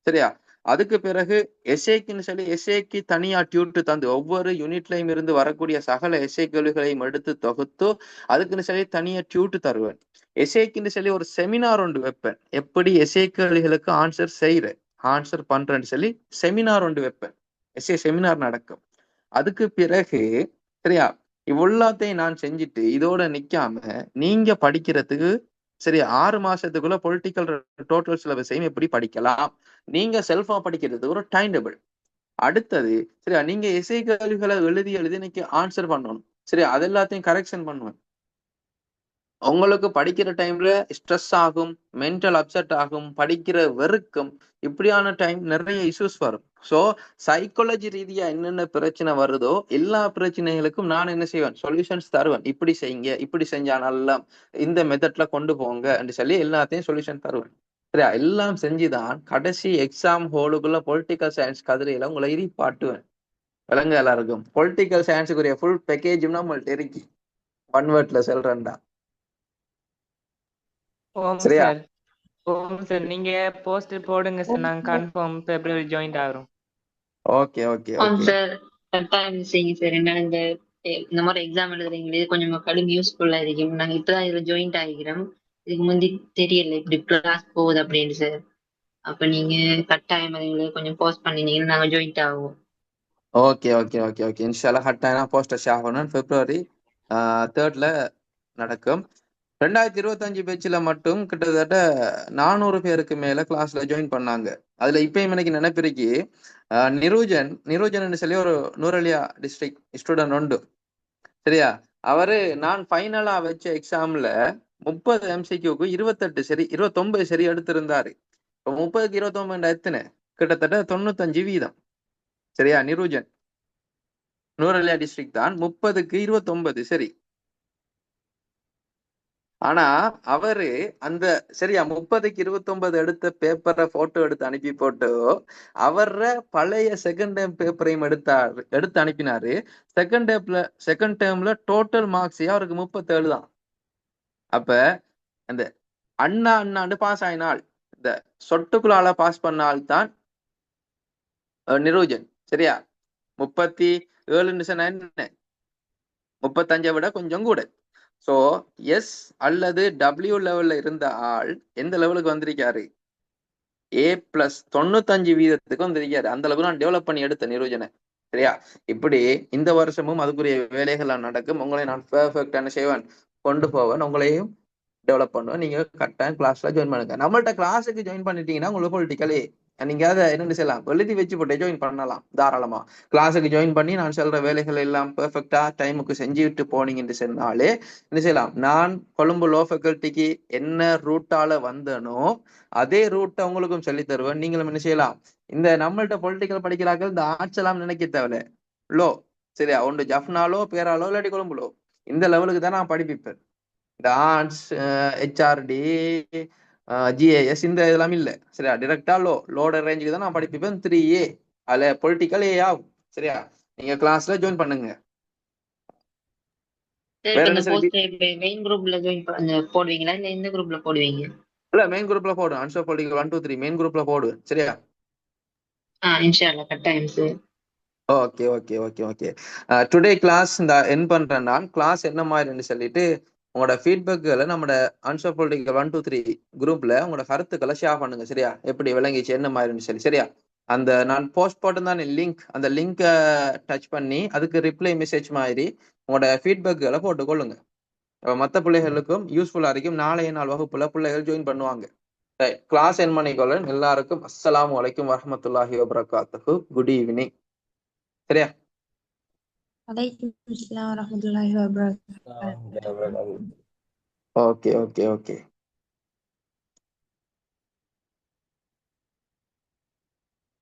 சரியா, அதுக்கு பிறகு எஸ்ஏக்குன்னு சொல்லி எஸ்ஏக்கு தனியா டியூட்டு தந்து ஒவ்வொரு யூனிட்லையும் இருந்து வரக்கூடிய சகல எஸ்ஏ கேள்விகளையும் எடுத்து தொகுத்து அதுக்குன்னு சொல்லி தனியா டியூட்டு தருவேன். எஸ்ஏக்குன்னு சொல்லி ஒரு செமினார் ஒன்று வைப்பேன், எப்படி எஸ்ஏ கேள்விகளுக்கு ஆன்சர் பண்றேன்னு சொல்லி செமினார் ஒன்று வைப்பேன். எஸ்ஏ செமினார் நடக்கும். அதுக்கு பிறகு சரியா, இவ்வளத்தையும் நான் செஞ்சுட்டு இதோட நிக்காம நீங்க படிக்கிறதுக்கு சரியா 6 மாசத்துக்குள்ள பொலிட்டிக்கல் டோட்டல் சிலபஸையும் எப்படி படிக்கலாம், நீங்க செல்ஃபா படிக்கிறதுக்கு ஒரு டைம் டேபிள். அடுத்தது சரியா, நீங்க எஸ்ஏ கேள்விகளை எழுதி இன்னைக்கு ஆன்சர் பண்ணணும். சரியா, அது எல்லாத்தையும் கரெக்ஷன் பண்ணுவேன். உங்களுக்கு படிக்கிற டைம்ல ஸ்ட்ரெஸ் ஆகும், மென்டல் அப்செட் ஆகும், படிக்கிற வெறுக்கும், இப்படியான டைம் நிறைய இஷ்யூஸ் வரும். ஸோ சைக்காலஜி ரீதியா என்னென்ன பிரச்சனை வருதோ எல்லா பிரச்சனைகளுக்கும் நான் என்ன செய்வேன், சொல்யூஷன்ஸ் தருவேன். இப்படி செய்யுங்க, இப்படி செஞ்சா நல்லா, இந்த மெத்தட்ல கொண்டு போங்க என்று சொல்லி எல்லாத்தையும் சொல்யூஷன் தருவேன். சரியா, எல்லாம் செஞ்சுதான் கடைசி எக்ஸாம் ஹோலுக்குள்ள பொலிட்டிக்கல் சயின்ஸ் கதிரையில உங்களை இடிப்பாட்டுவேன். விலங்கு எல்லாருக்கும் பொலிட்டிக்கல் சயின்ஸுக்குரிய ஃபுல் பேக்கேஜும் நம்மள்ட்ட இருக்கு. ஒன் வேர்ட்ல சொல்றேன்டா. ஓம் சரியா, சார். ஓம் சார், நீங்க போஸ்ட் போடுங்க சார், நாங்க கன்ஃபார்ம் பிப்ரவரி ஜாயின் ஆகிறோம். ஓகே ஓகே ஓகே சார் கட்டாயம் செய்யுங்க சார். என்ன இந்த மாதிரி எக்ஸாம் எழுதுறீங்களே கொஞ்சம் கடும் யூஸ்ஃபுல்லா இருக்கும். நாங்க இப்பதான் இதுல ஜாயின் ஆகிக்கிறோம், இதுக்கு முந்தி தெரியல இப்படி கிளாஸ் போகுது அப்படின்னு சார். அப்ப நீங்க கட்டாயம் எங்களுக்கு கொஞ்சம் போஸ்ட் பண்ணினீங்கன்னா நாங்க ஜாயின் ஆகுவோம். ஓகே ஓகே ஓகே ஓகே இன்ஷால்லா கட்டாயம் போஸ்டர் ஆகணும். பிப்ரவரி 3rd நடக்கும். 2025 பேட்சில் மட்டும் கிட்டத்தட்ட 400 பேருக்கு மேல கிளாஸ்ல ஜாயின் பண்ணாங்க. அதுல இப்பயும் எனக்கு நினைப்பிருக்கு, நிரூஜன் சொல்லி ஒரு நூரலியா டிஸ்ட்ரிக்ட் ஸ்டூடெண்ட் உண்டு. சரியா, அவரு நான் ஃபைனலா வச்ச எக்ஸாம்ல 30 எம்சிக்யூக்கு 29 சரி எடுத்திருந்தாரு. 30க்கு 29 எத்தனை, கிட்டத்தட்ட 95%. சரியா, நிரூஜன் நூரலியா டிஸ்ட்ரிக்ட் தான், 30க்கு 29 சரி. ஆனா அவரு அந்த சரியா 30க்கு 29 எடுத்த பேப்பரை போட்டோ எடுத்து அனுப்பி போட்டு அவர பழைய செகண்ட் டேர்ம் பேப்பரையும் எடுத்து அனுப்பினாரு. செகண்ட் டேர்ம்ல டோட்டல் மார்க்ஸ் அவருக்கு 37 தான். அப்ப அந்த அண்ணாண்டு பாஸ் ஆயினால், இந்த சொட்டுக்குள்ளால பாஸ் பண்ணால் தான் நிரூஜன். சரியா, 37 என்ன 35 விட கொஞ்சம் கூட. சோ எஸ் அல்லது டபிள்யூ லெவல்ல இருந்த ஆள் எந்த லெவலுக்கு வந்திருக்காரு, A+ 95% வந்திருக்காரு. அந்த அளவுக்கு நான் டெவலப் பண்ணி எடுத்த நிரூஜனை. சரியா, இப்படி இந்த வருஷமும் அதுக்குரிய வேலைகள் நடக்கும். உங்களை நான் பெர்ஃபெக்டான செய்வேன், கொண்டு போவேன், உங்களையும் டெவலப் பண்ணுவேன். நீங்க கரெக்டான கிளாஸ்ல ஜாயின் பண்ணுங்க. நம்மள்ட்ட கிளாஸுக்கு ஜாயின் பண்ணிட்டீங்கன்னா உங்களுக்கு பொலிட்டிக்கலே நீங்க அதை என்ன செய்யலாம், எழுதி வச்சு போட்டு ஜாயின் பண்ணலாம் தாராளமா. கிளாஸுக்கு ஜாயின் பண்ணி நான் சொல்ற வேலைகள் எல்லாம் பெர்ஃபெக்டா டைமுக்கு செஞ்சுட்டு போனீங்கன்னு சொன்னாலே என்ன செய்யலாம், நான் கொழும்பு லோ ஃபேக்கல்ட்டிக்கு என்ன ரூட்டால வந்தனோ அதே ரூட்டை உங்களுக்கும் சொல்லி தருவேன். நீங்களும் என்ன செய்யலாம், இந்த நம்மள்ட்ட பொலிட்டிக்கல் படிக்கிறார்கள் இந்த ஆர்ட்ஸ் எல்லாம் நினைக்க தேவையில்ல, லோ சரியா, ஒன்று ஜஃப்னாலோ பேராலோ இல்லாட்டி கொழும்புலோ இந்த லெவலுக்கு தான் நான் படிப்பிப்பேன். இந்த ஆர்ட்ஸ் ஹெச்ஆர்டி ஜிஏஎஸ் இந்த இதெல்லாம் இல்லை. சரியா, டிரெக்டா லோட ரேஞ்சுக்கு தான் நான் படிப்பிப்பேன். 3A அதுல பொலிட்டிக்கல் ஏ ஆகும். சரியா, நீங்க கிளாஸ்ல ஜாயின் பண்ணுங்க. மெயின் குரூப்ல ஜாயின் போடுவீங்களா இல்ல எந்த குரூப்ல போடுவீங்க? இல்ல மெயின் குரூப்ல போடுவேன், ஆன்சர் பொலிட்டிக்கல் 1 2 3 மெயின் குரூப்ல போடுவேன். சரியா, இன்ஷால்லா கட்டாயம் sir. Okay okay okay okay today class இந்த என் பண்றேன். நான் கிளாஸ் என்ன மாதிரின்னு சொல்லிட்டு உங்களோட ஃபீட்பேக்குகளை நம்மளோட ஆன்சர் பொலிட்டிக்கல் 1 2 3 குரூப்ல உங்களோட கருத்துக்களை ஷேர் பண்ணுங்க சரியா? எப்படி விளங்கிச்சு என்ன மாதிரின்னு சொல்லி சரியா? அந்த நான் போஸ்ட் போட்டிருந்தான் லிங்க், அந்த லிங்கை டச் பண்ணி அதுக்கு ரிப்ளை மெசேஜ் மாதிரி உங்களோட ஃபீட்பேக்குகளை போட்டுக்கொள்ளுங்க. மற்ற பிள்ளைகளுக்கும் யூஸ்ஃபுல்லா இருக்கும். நாளைய நாள் வகுப்புல பிள்ளைகள் ஜாயின் பண்ணுவாங்க. கிளாஸ் என் பண்ணிக்கொள்ளன். எல்லாருக்கும் அஸ்ஸலாமு அலைக்கும் வரஹ்மத்துல்லாஹி வபரகாத்துஹு. குட் ஈவினிங் சரியா? வலைக்கும் அஸ்ஸலாம் வரஹ்மத்துல்லாஹி வபரகாத்துஹு. Okay okay okay.